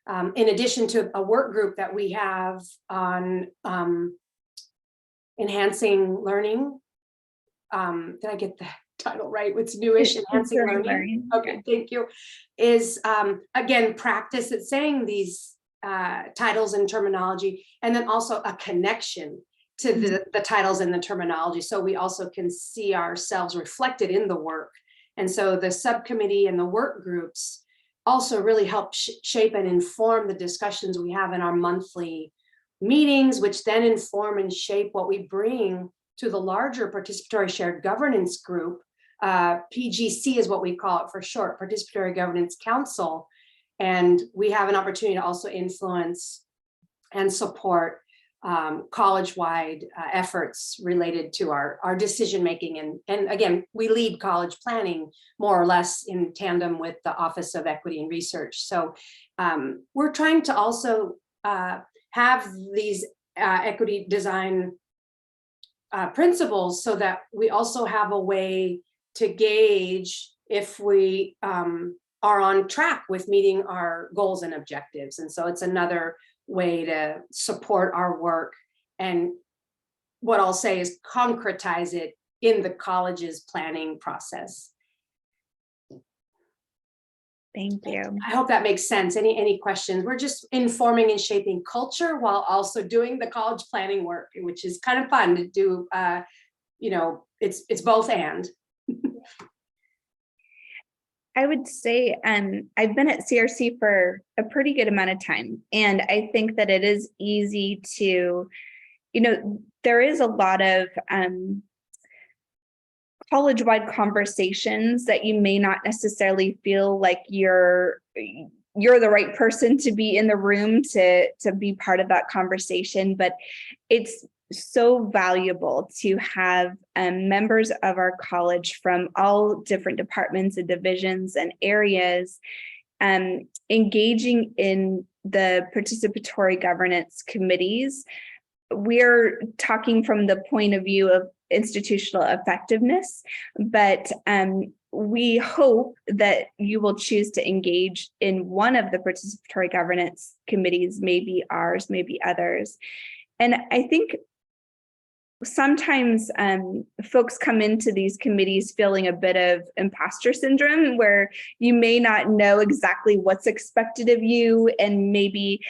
in addition to a work group that we have on enhancing learning. Did I get the title right? What's newish? Enhancing learning. Okay, thank you. Is again, practice at saying these titles and terminology, and then also a connection to the titles and the terminology, so we also can see ourselves reflected in the work. And so the subcommittee and the work groups also really help shape and inform the discussions we have in our monthly meetings, which then inform and shape what we bring to the larger participatory shared governance group. PGC is what we call it for short, Participatory Governance Council. And we have an opportunity to also influence and support college-wide efforts related to our decision-making. And again, we lead college planning more or less in tandem with the Office of Equity and Research. So we're trying to also have these equity design principles so that we also have a way to gauge if we are on track with meeting our goals and objectives. And so it's another way to support our work, and what I'll say is concretize it in the college's planning process. Thank you. I hope that makes sense. Any questions? We're just informing and shaping culture while also doing the college planning work, which is kind of fun to do. It's both and. I would say I've been at CRC for a pretty good amount of time, and I think that it is easy to, there is a lot of college-wide conversations that you may not necessarily feel like you're the right person to be in the room to be part of that conversation, but it's so valuable to have members of our college from all different departments and divisions and areas engaging in the participatory governance committees. We're talking from the point of view of institutional effectiveness, but we hope that you will choose to engage in one of the participatory governance committees, maybe ours, maybe others. And I think sometimes folks come into these committees feeling a bit of imposter syndrome, where you may not know exactly what's expected of you, and maybe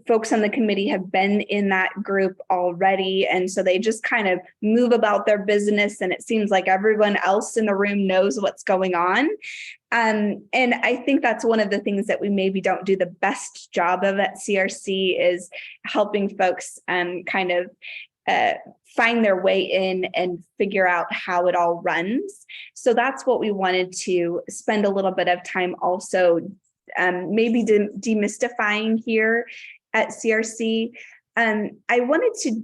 folks on the committee have been in that group already, and so they just kind of move about their business, and it seems like everyone else in the room knows what's going on. And I think that's one of the things that we maybe don't do the best job of at CRC, is helping folks kind of find their way in and figure out how it all runs. So that's what we wanted to spend a little bit of time also maybe demystifying here at CRC. I wanted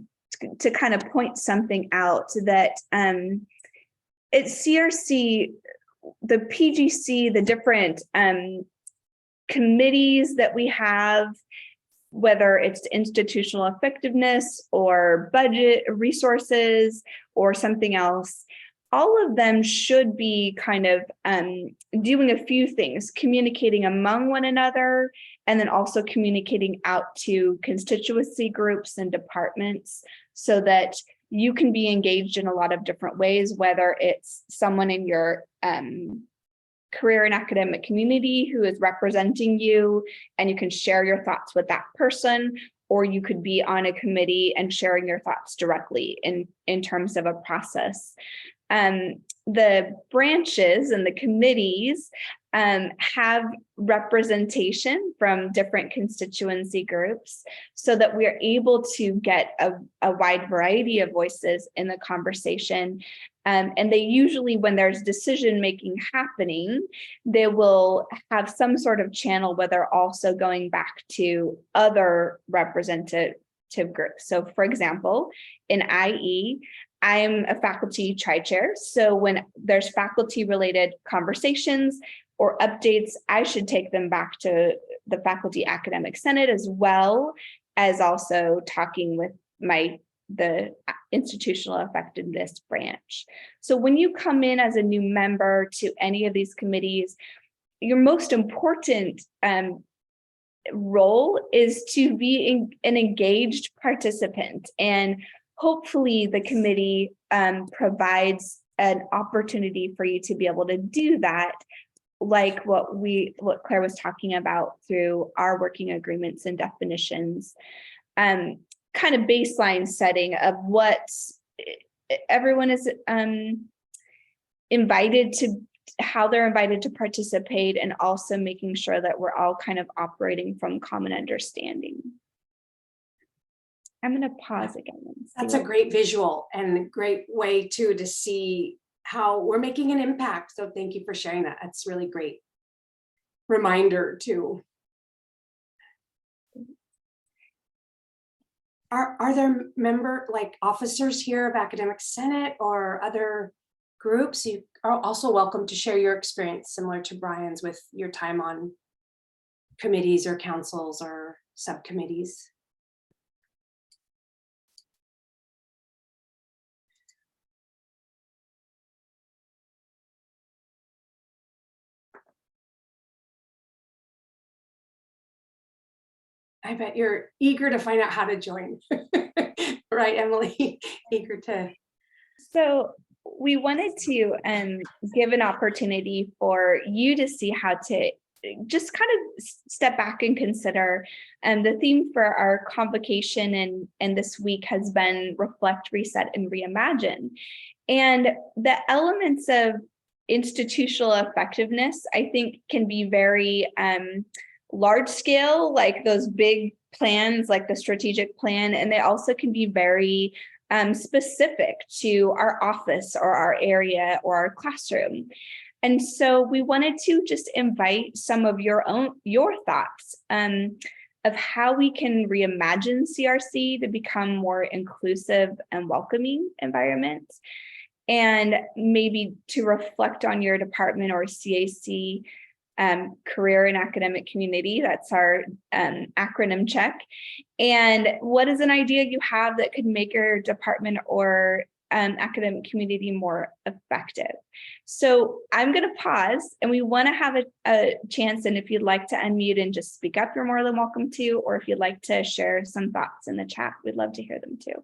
to kind of point something out that at CRC, the PGC, the different committees that we have, whether it's institutional effectiveness or budget resources or something else, all of them should be kind of doing a few things, communicating among one another, and then also communicating out to constituency groups and departments, so that you can be engaged in a lot of different ways, whether it's someone in your career and academic community who is representing you, and you can share your thoughts with that person, or you could be on a committee and sharing your thoughts directly in terms of a process. The branches and the committees have representation from different constituency groups, so that we are able to get a wide variety of voices in the conversation. And they usually, when there's decision making happening, they will have some sort of channel where they're also going back to other representative groups. So for example, in IE, I'm a faculty tri-chair. So when there's faculty related conversations or updates, I should take them back to the Faculty Academic Senate, as well as also talking with the institutional effectiveness branch. So when you come in as a new member to any of these committees, your most important role is to be an engaged participant, and hopefully the committee provides an opportunity for you to be able to do that, like what Claire was talking about through our working agreements and definitions, kind of baseline setting of what everyone is invited to, how they're invited to participate, and also making sure that we're all kind of operating from common understanding. I'm going to pause again. That's a great visual and a great way too to see how we're making an impact. So thank you for sharing that. That's really great reminder too. Are there officers here of Academic Senate or other groups? You are also welcome to share your experience, similar to Brian's, with your time on committees or councils or subcommittees. I bet you're eager to find out how to join, right, Emily? Eager to. So we wanted to give an opportunity for you to see how to just kind of step back and consider. The theme for our convocation and this week has been reflect, reset, and reimagine. And the elements of institutional effectiveness, I think, can be very large scale, like those big plans, like the strategic plan, and they also can be very specific to our office or our area or our classroom. And so we wanted to just invite some of your thoughts of how we can reimagine CRC to become more inclusive and welcoming environments, and maybe to reflect on your department or CAC career and academic community. That's our acronym check. And what is an idea you have that could make your department or academic community more effective? So I'm going to pause, and we want to have a chance. And if you'd like to unmute and just speak up, you're more than welcome to, or if you'd like to share some thoughts in the chat, we'd love to hear them too.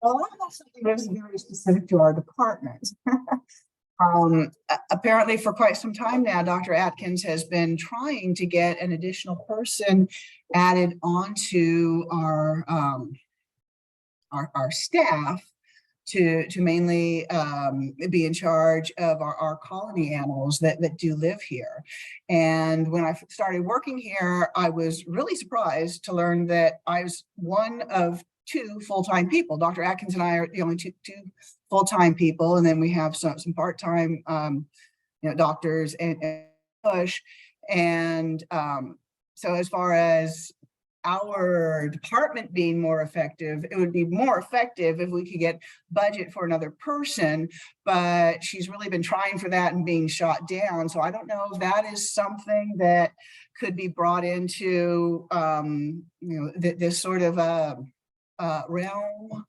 Well, I have something that's very specific to our department. Apparently for quite some time now, Dr. Atkins has been trying to get an additional person added onto our staff to mainly be in charge of our colony animals that do live here. And when I started working here, I was really surprised to learn that I was one of 2 full-time people. Dr. Atkins and I are the only two full-time people, and then we have some part-time doctors and push. And so as far as our department being more effective, it would be more effective if we could get budget for another person, but she's really been trying for that and being shot down. So I don't know if that is something that could be brought into this sort of realm.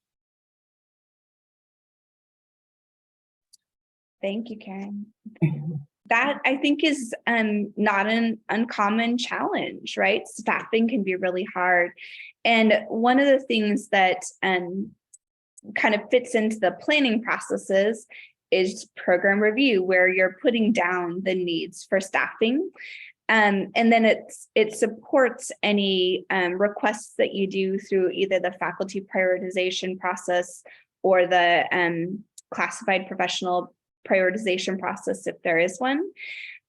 Thank you, Karen. That I think is not an uncommon challenge, right? Staffing can be really hard. And one of the things that kind of fits into the planning processes is program review, where you're putting down the needs for staffing. And then it supports any requests that you do through either the faculty prioritization process or the classified professional prioritization process, if there is one.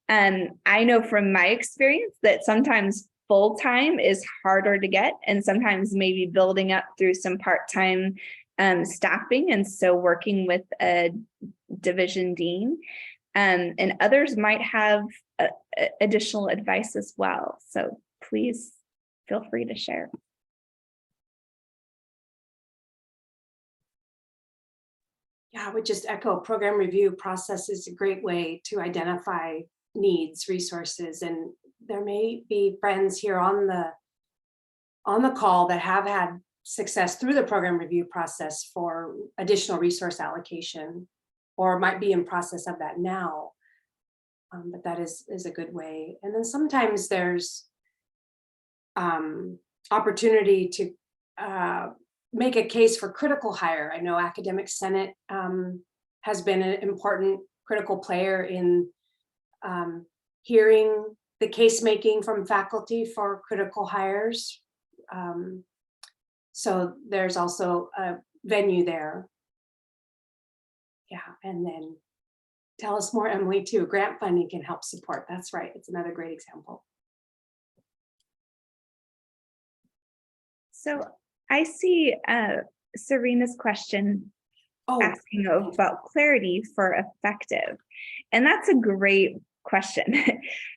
I know from my experience that sometimes full-time is harder to get, and sometimes maybe building up through some part-time staffing, and so working with a division dean. And others might have additional advice as well. So please feel free to share. Yeah, I would just echo program review process is a great way to identify needs, resources, and there may be friends here on the call that have had success through the program review process for additional resource allocation, or might be in process of that now. But that is a good way. And then sometimes there's opportunity to make a case for critical hire. I know Academic Senate has been an important critical player in hearing the case making from faculty for critical hires. So there's also a venue there. Yeah, and then tell us more, Emily, too. Grant funding can help support. That's right. It's another great example. So I see Serena's question asking about clarity for effective. And that's a great question.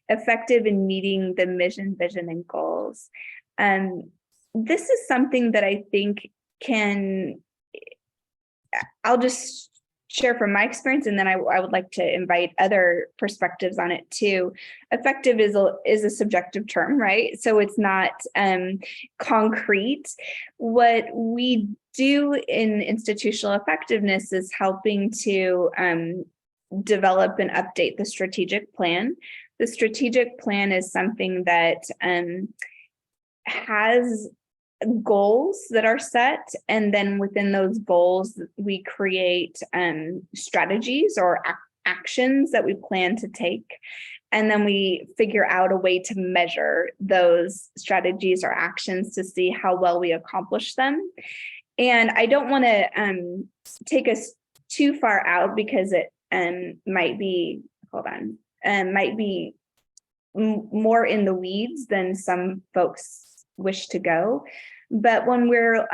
Effective in meeting the mission, vision, and goals. This is something that I think I'll just share from my experience, and then I would like to invite other perspectives on it too. Effective is a subjective term, right? So it's not concrete. What we do in institutional effectiveness is helping to develop and update the strategic plan. The strategic plan is something that has goals that are set, and then within those goals we create strategies or actions that we plan to take, and then we figure out a way to measure those strategies or actions to see how well we accomplish them. And I don't want to take us too far out, because it might be more in the weeds than some folks wish to go. But when we're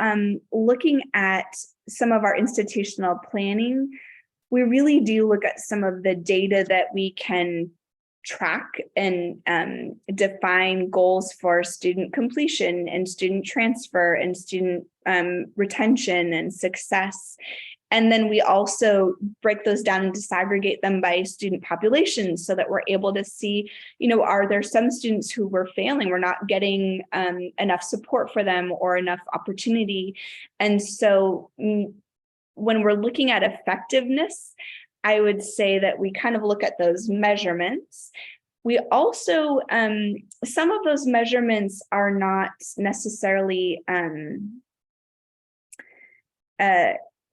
looking at some of our institutional planning, we really do look at some of the data that we can track and define goals for student completion and student transfer and student retention and success. And then we also break those down and disaggregate them by student populations so that we're able to see, are there some students who we're failing, we're not getting enough support for them or enough opportunity. And so when we're looking at effectiveness, I would say that we kind of look at those measurements. We also, some of those measurements are not necessarily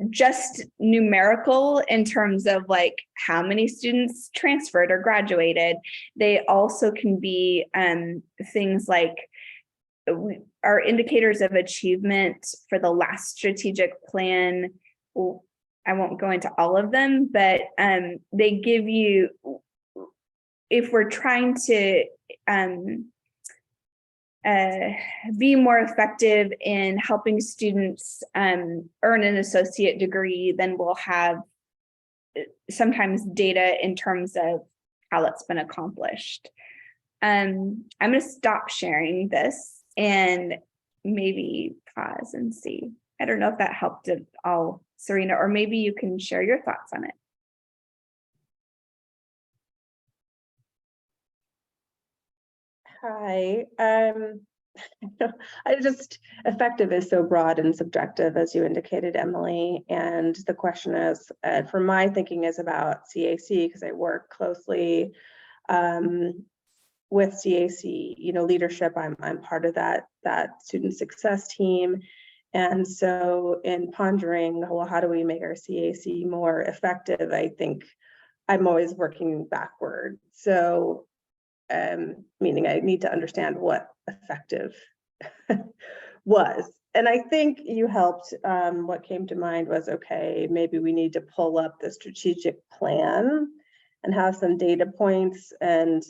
just numerical in terms of like how many students transferred or graduated. They also can be things like our indicators of achievement for the last strategic plan. I won't go into all of them, but they give you, if we're trying to be more effective in helping students earn an associate degree, then we'll have sometimes data in terms of how that's been accomplished. I'm going to stop sharing this and maybe pause and see. I don't know if that helped at all, Serena, or maybe you can share your thoughts on it. Hi. Effective is so broad and subjective, as you indicated, Emily. And the question is, for my thinking, is about CAC, because I work closely with CAC, leadership. I'm part of that student success team. And so in pondering, well, how do we make our CAC more effective? I think I'm always working backward. So meaning I need to understand what effective was. And I think you helped. What came to mind was, okay, maybe we need to pull up the strategic plan and have some data points and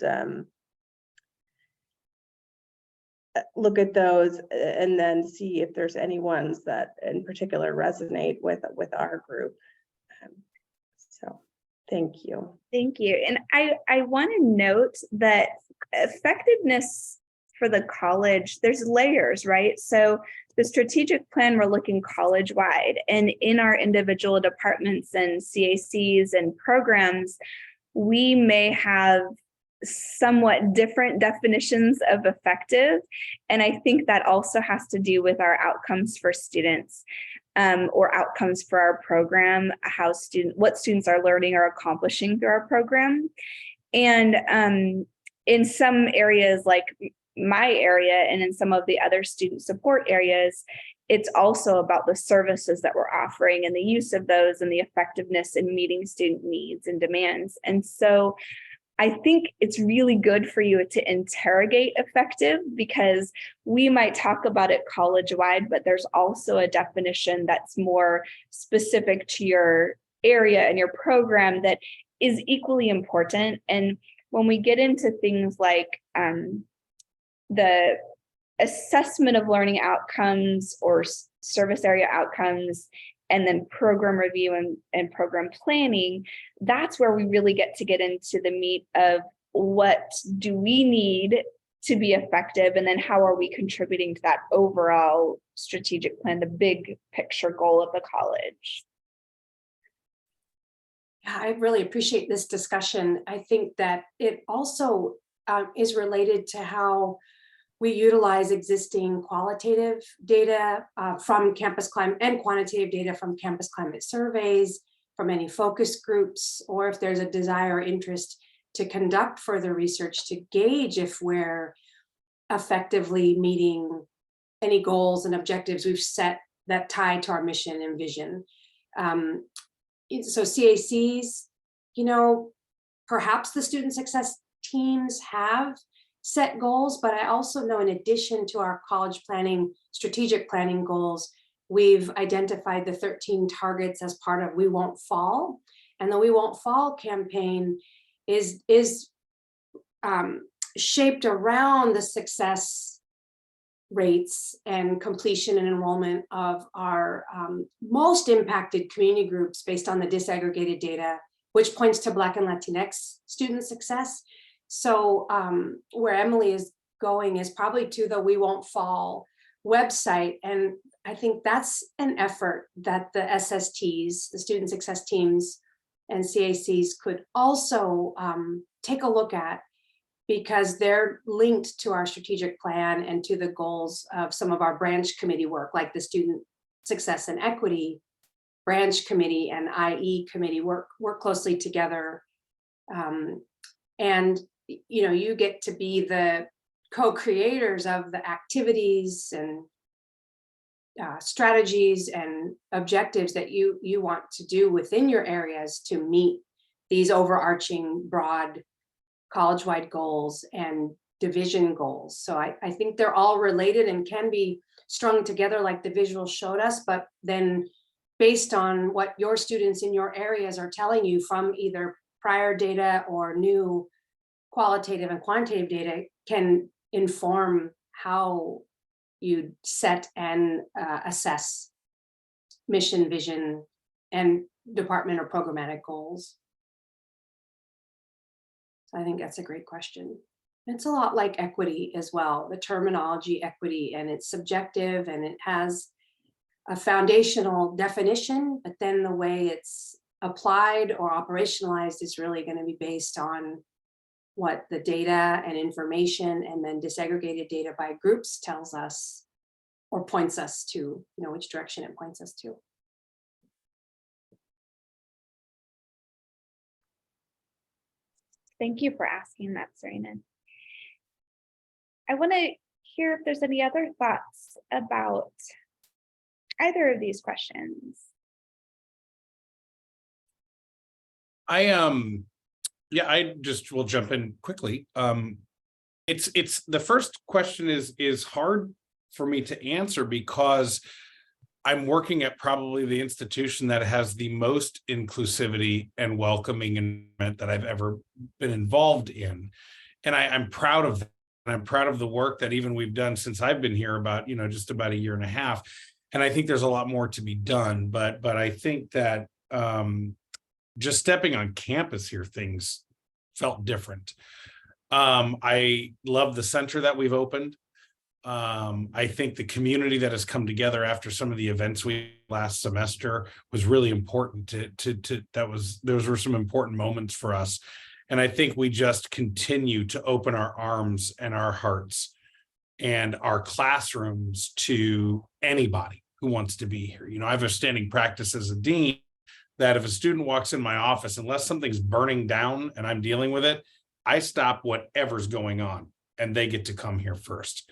look at those and then see if there's any ones that in particular resonate with our group. So thank you. Thank you. And I want to note that effectiveness for the college, there's layers, right? So the strategic plan, we're looking college-wide, and in our individual departments and CACs and programs, we may have somewhat different definitions of effective. And I think that also has to do with our outcomes for students. Or outcomes for our program, what students are learning or accomplishing through our program. And in some areas like my area and in some of the other student support areas, it's also about the services that we're offering and the use of those and the effectiveness in meeting student needs and demands. And so I think it's really good for you to interrogate effective, because we might talk about it college-wide, but there's also a definition that's more specific to your area and your program that is equally important. And when we get into things like the assessment of learning outcomes or service area outcomes, and then program review and program planning, that's where we really get into the meat of what do we need to be effective, and then how are we contributing to that overall strategic plan, the big picture goal of the college. Yeah, I really appreciate this discussion. I think that it also is related to how we utilize existing qualitative data from campus climate and quantitative data from campus climate surveys, from any focus groups, or if there's a desire or interest to conduct further research to gauge if we're effectively meeting any goals and objectives we've set that tie to our mission and vision. So CACs, perhaps the student success teams have set goals, but I also know in addition to our college planning, strategic planning goals, we've identified the 13 targets as part of We Won't Fall. And the We Won't Fall campaign is shaped around the success rates and completion and enrollment of our most impacted community groups based on the disaggregated data, which points to Black and Latinx student success. So where Emily is going is probably to the We Won't Fall website. And I think that's an effort that the SSTs, the student success teams and CACs could also take a look at, because they're linked to our strategic plan and to the goals of some of our branch committee work, like the Student Success and Equity Branch Committee and IE Committee work closely together. And you get to be the co-creators of the activities and strategies and objectives that you want to do within your areas to meet these overarching broad college-wide goals and division goals. So I think they're all related and can be strung together like the visual showed us, but then based on what your students in your areas are telling you from either prior data or new qualitative and quantitative data can inform how you set and assess mission, vision, and department or programmatic goals. So I think that's a great question. It's a lot like equity as well, the terminology equity, and it's subjective and it has a foundational definition, but then the way it's applied or operationalized is really going to be based on what the data and information and then disaggregated data by groups tells us or points us to, which direction it points us to. Thank you for asking that, Serena. I want to hear if there's any other thoughts about either of these questions. I just will jump in quickly. It's the first question is hard for me to answer because I'm working at probably the institution that has the most inclusivity and welcoming environment that I've ever been involved in. And I'm proud of that. And I'm proud of the work that even we've done since I've been here about, just about a year and a half. And I think there's a lot more to be done. But I think that just stepping on campus here, things felt different. I love the center that we've opened. I think the community that has come together after some of the events we last semester was really important those were some important moments for us. And I think we just continue to open our arms and our hearts and our classrooms to anybody who wants to be here. I have a standing practice as a dean that if a student walks in my office, unless something's burning down and I'm dealing with it, I stop whatever's going on and they get to come here first.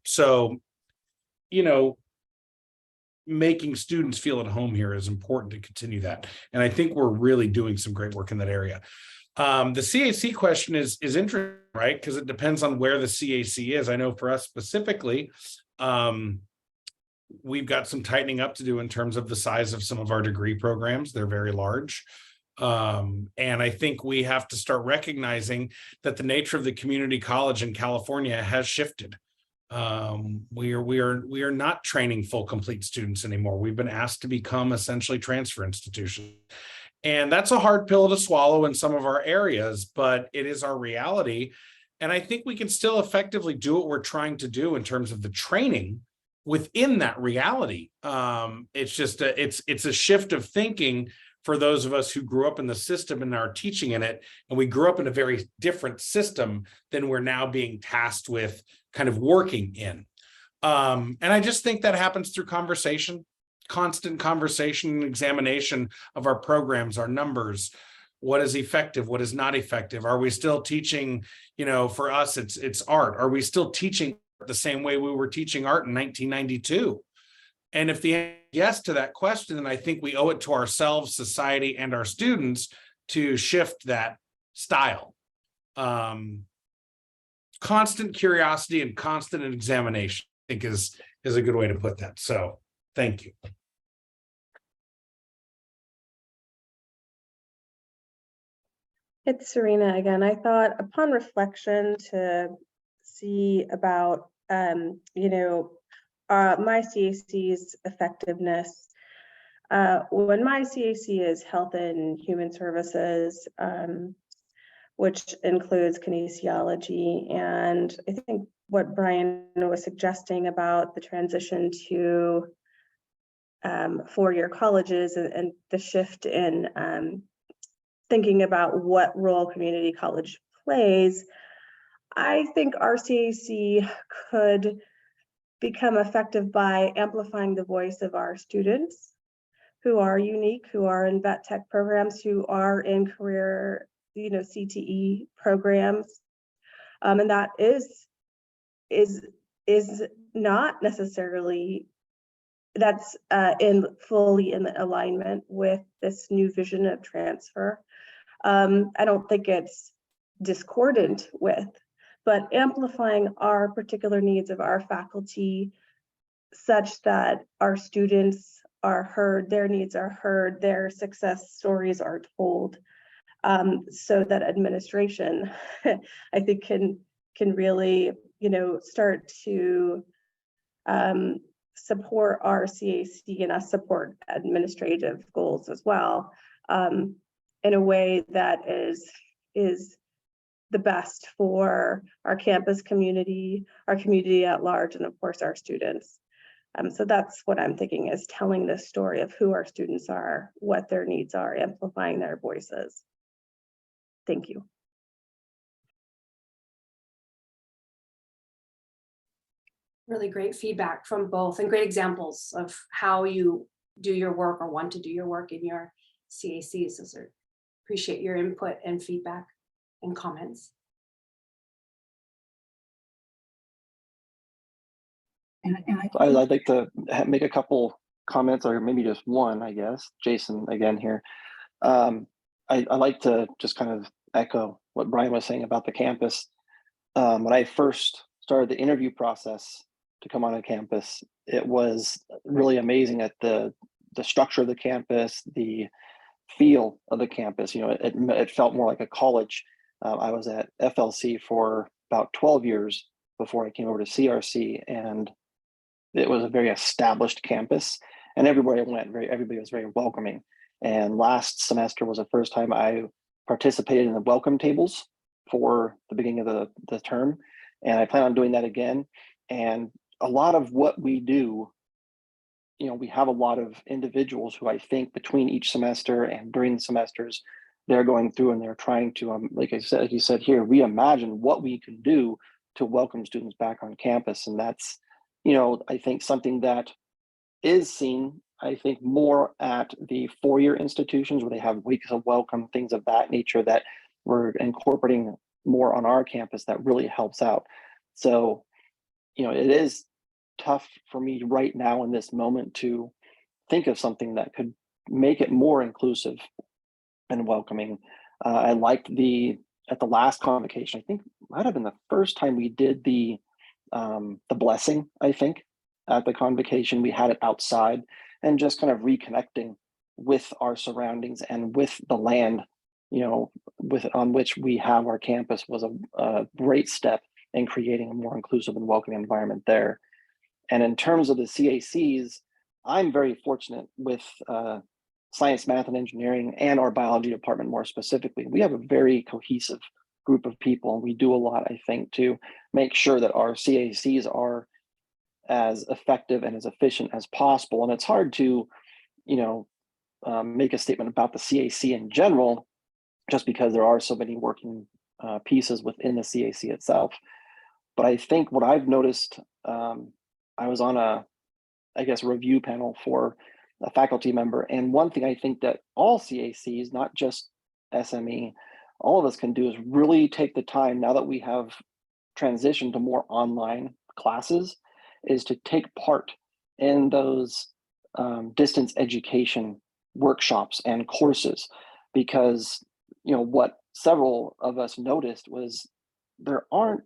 So, making students feel at home here is important to continue that. And I think we're really doing some great work in that area. The CAC question is interesting, right? Because it depends on where the CAC is. I know for us specifically, we've got some tightening up to do in terms of the size of some of our degree programs. They're very large. And I think we have to start recognizing that the nature of the community college in California has shifted. We are not training full complete students anymore. We've been asked to become essentially transfer institutions. And that's a hard pill to swallow in some of our areas, but it is our reality. And I think we can still effectively do what we're trying to do in terms of the training within that reality. It's just it's a shift of thinking for those of us who grew up in the system and are teaching in it, and we grew up in a very different system than we're now being tasked with kind of working in. And I just think that happens through conversation, constant conversation and examination of our programs, our numbers, what is effective, what is not effective. Are we still teaching, for us, it's art. Are we still teaching the same way we were teaching art in 1992? And if the answer is yes to that question, then I think we owe it to ourselves, society, and our students to shift that style. Constant curiosity and constant examination, I think is a good way to put that. So thank you. It's Serena again. I thought upon reflection to see about my CAC's effectiveness. When my CAC is Health and Human Services, which includes kinesiology, and I think what Brian was suggesting about the transition to four-year colleges and the shift in thinking about what role community college plays, I think our CAC could become effective by amplifying the voice of our students who are unique, who are in vet tech programs, who are in career, CTE programs. And that is not necessarily, that's fully in alignment with this new vision of transfer. I don't think it's discordant with, but amplifying our particular needs of our faculty such that our students are heard, their needs are heard, their success stories are told, so that administration, I think, can really, start to support our CAC and us support administrative goals as well, in a way that is the best for our campus community, our community at large, and of course our students. So that's what I'm thinking, is telling this story of who our students are, what their needs are, amplifying their voices. Thank you. Really great feedback from both, and great examples of how you do your work or want to do your work in your CACs. So appreciate your input and feedback and comments. I'd like to make a couple comments, or maybe just one, I guess. Jason, again here. I'd like to just kind of echo what Brian was saying about the campus. When I first started the interview process to come on a campus, it was really amazing at the structure of the campus, the feel of the campus. It felt more like a college. I was at FLC for about 12 years before I came over to CRC, and it was a very established campus, and everywhere I went, everybody was very welcoming. And last semester was the first time I participated in the welcome tables for the beginning of the term, and I plan on doing that again. And a lot of what we do, we have a lot of individuals who I think between each semester and during the semesters, they're going through and they're trying to, like you said here, reimagine what we can do to welcome students back on campus. And that's, I think something that is seen, I think, more at the four-year institutions where they have weeks of welcome, things of that nature that we're incorporating more on our campus that really helps out. So, it is tough for me right now in this moment to think of something that could make it more inclusive and welcoming. I liked at the last convocation, I think might have been the first time we did the blessing, I think, at the convocation. We had it outside and just kind of reconnecting with our surroundings and with the land, on which we have our campus was a great step in creating a more inclusive and welcoming environment there. And in terms of the CACs, I'm very fortunate with science, math, and engineering, and our biology department more specifically. We have a very cohesive group of people, and we do a lot, I think, to make sure that our CACs are as effective and as efficient as possible. And it's hard to, make a statement about the CAC in general, just because there are so many working pieces within the CAC itself. But I think what I've noticed, I was on a review panel for a faculty member, and one thing I think that all CACs, not just SME, all of us can do is really take the time, now that we have transitioned to more online classes, is to take part in those distance education workshops and courses. Because what several of us noticed was there aren't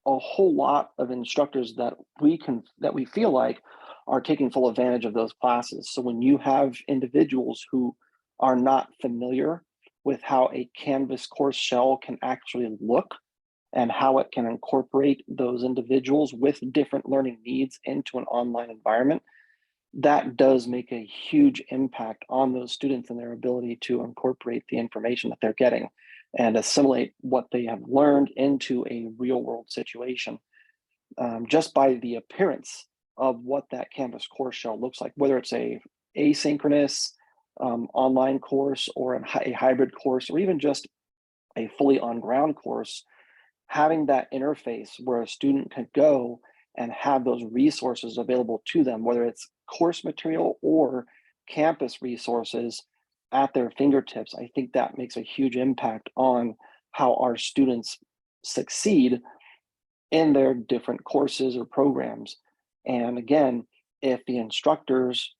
a whole lot of instructors that we feel like are taking full advantage of those classes. So when you have individuals who are not familiar with how a Canvas course shell can actually look and how it can incorporate those individuals with different learning needs into an online environment, that does make a huge impact on those students and their ability to incorporate the information that they're getting and assimilate what they have learned into a real world situation. Just by the appearance of what that Canvas course shell looks like, whether it's a asynchronous online course or a hybrid course, or even just a fully on ground course, having that interface where a student can go and have those resources available to them, whether it's course material or campus resources at their fingertips, I think that makes a huge impact on how our students succeed in their different courses or programs. And again, if the instructors,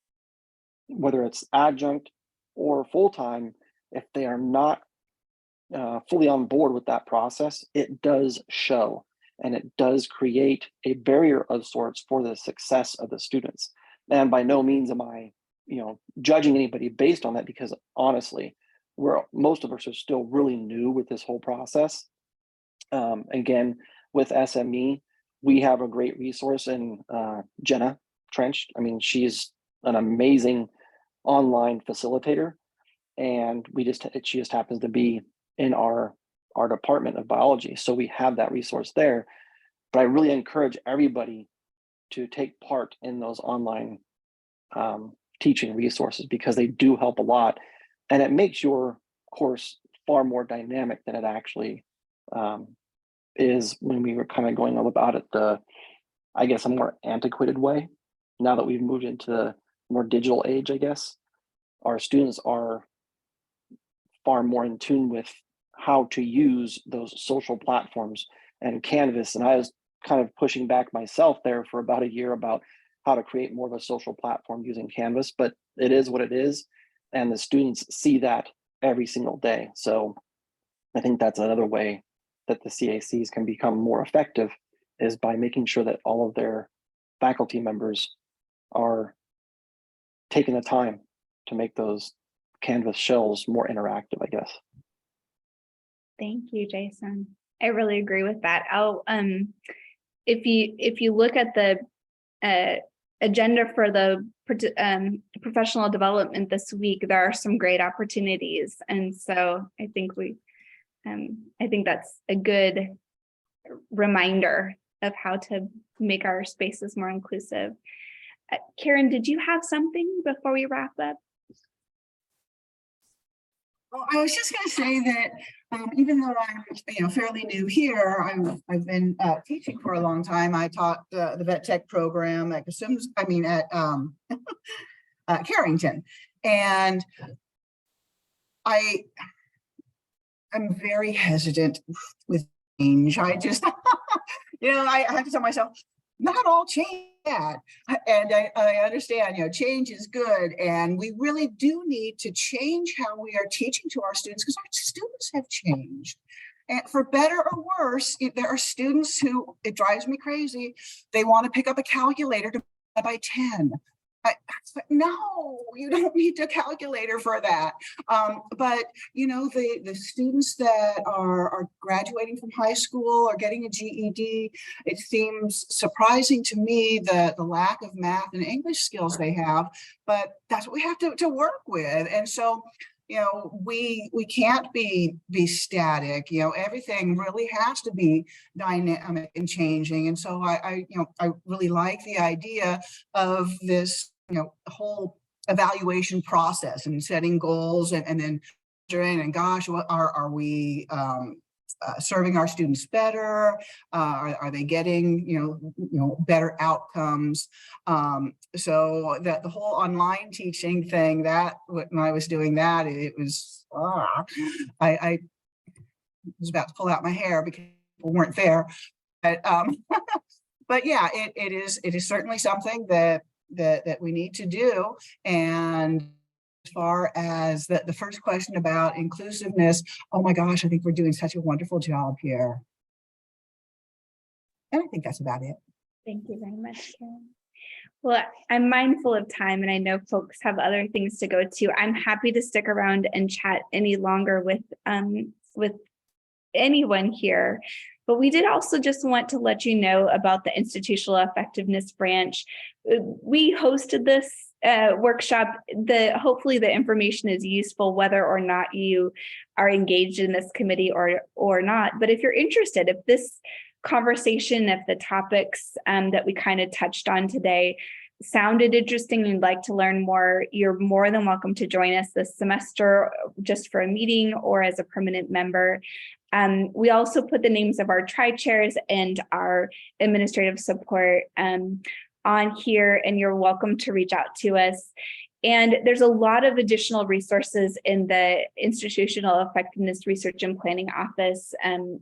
whether it's adjunct or full-time, if they are not fully on board with that process, it does show, and it does create a barrier of sorts for the success of the students. And by no means am I, judging anybody based on that, because honestly, most of us are still really new with this whole process. Again, with SME, we have a great resource in Jenna Trench. I mean, she's an amazing online facilitator, and she just happens to be in our department of biology. So we have that resource there. But I really encourage everybody to take part in those online teaching resources, because they do help a lot. And it makes your course far more dynamic than it actually is when we were kind of going about it I guess, a more antiquated way. Now that we've moved into the more digital age, I guess, our students are far more in tune with how to use those social platforms and Canvas. And I was kind of pushing back myself there for about a year about how to create more of a social platform using Canvas, but it is what it is. And the students see that every single day. So I think that's another way that the CACs can become more effective, is by making sure that all of their faculty members are taking the time to make those Canvas shells more interactive, I guess. Thank you, Jason. I really agree with that. I'll if you look at the agenda for the professional development this week, there are some great opportunities, and so I think I think that's a good reminder of how to make our spaces more inclusive. Karen, did you have something before we wrap up? Well, I was just going to say that even though I'm fairly new here, I've been teaching for a long time. I taught the vet tech program at Carrington, and I'm very hesitant with change. I just I have to tell myself, not all change bad. And I understand, change is good. And we really do need to change how we are teaching to our students, because our students have changed. And for better or worse, there are students who, it drives me crazy, they want to pick up a calculator to by 10. No, you don't need a calculator for that. But the students that are graduating from high school or getting a GED, it seems surprising to me that the lack of math and English skills they have, but that's what we have to work with. And so we can't be static. Everything really has to be dynamic and changing. And so I really like the idea of this whole evaluation process and setting goals and then measuring, and gosh, what are we serving our students better? Are they getting better outcomes? So that the whole online teaching thing, that when I was doing that, it was I was about to pull out my hair because people weren't there. But but yeah, it is certainly something that we need to do. And as far as the first question about inclusiveness, oh my gosh, I think we're doing such a wonderful job here. And I think that's about it. Thank you very much, Karen. Well, I'm mindful of time, and I know folks have other things to go to. I'm happy to stick around and chat any longer with anyone here. But we did also just want to let you know about the institutional effectiveness branch. We hosted this workshop. Hopefully the information is useful whether or not you are engaged in this committee or not. But if you're interested, if this conversation, if the topics that we kind of touched on today sounded interesting and you'd like to learn more, you're more than welcome to join us this semester just for a meeting or as a permanent member. We also put the names of our tri-chairs and our administrative support on here, and you're welcome to reach out to us. And there's a lot of additional resources in the Institutional Effectiveness Research and Planning Office.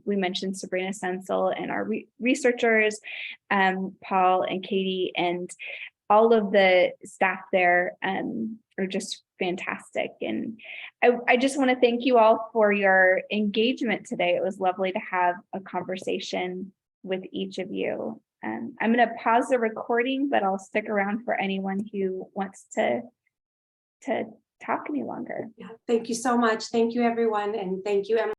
We mentioned Sabrina Sensel and our researchers, Paul and Katie, and all of the staff there are just fantastic. And I just want to thank you all for your engagement today. It was lovely to have a conversation with each of you. I'm going to pause the recording, but I'll stick around for anyone who wants to talk any longer. Yeah, thank you so much. Thank you, everyone. And thank you, Emily.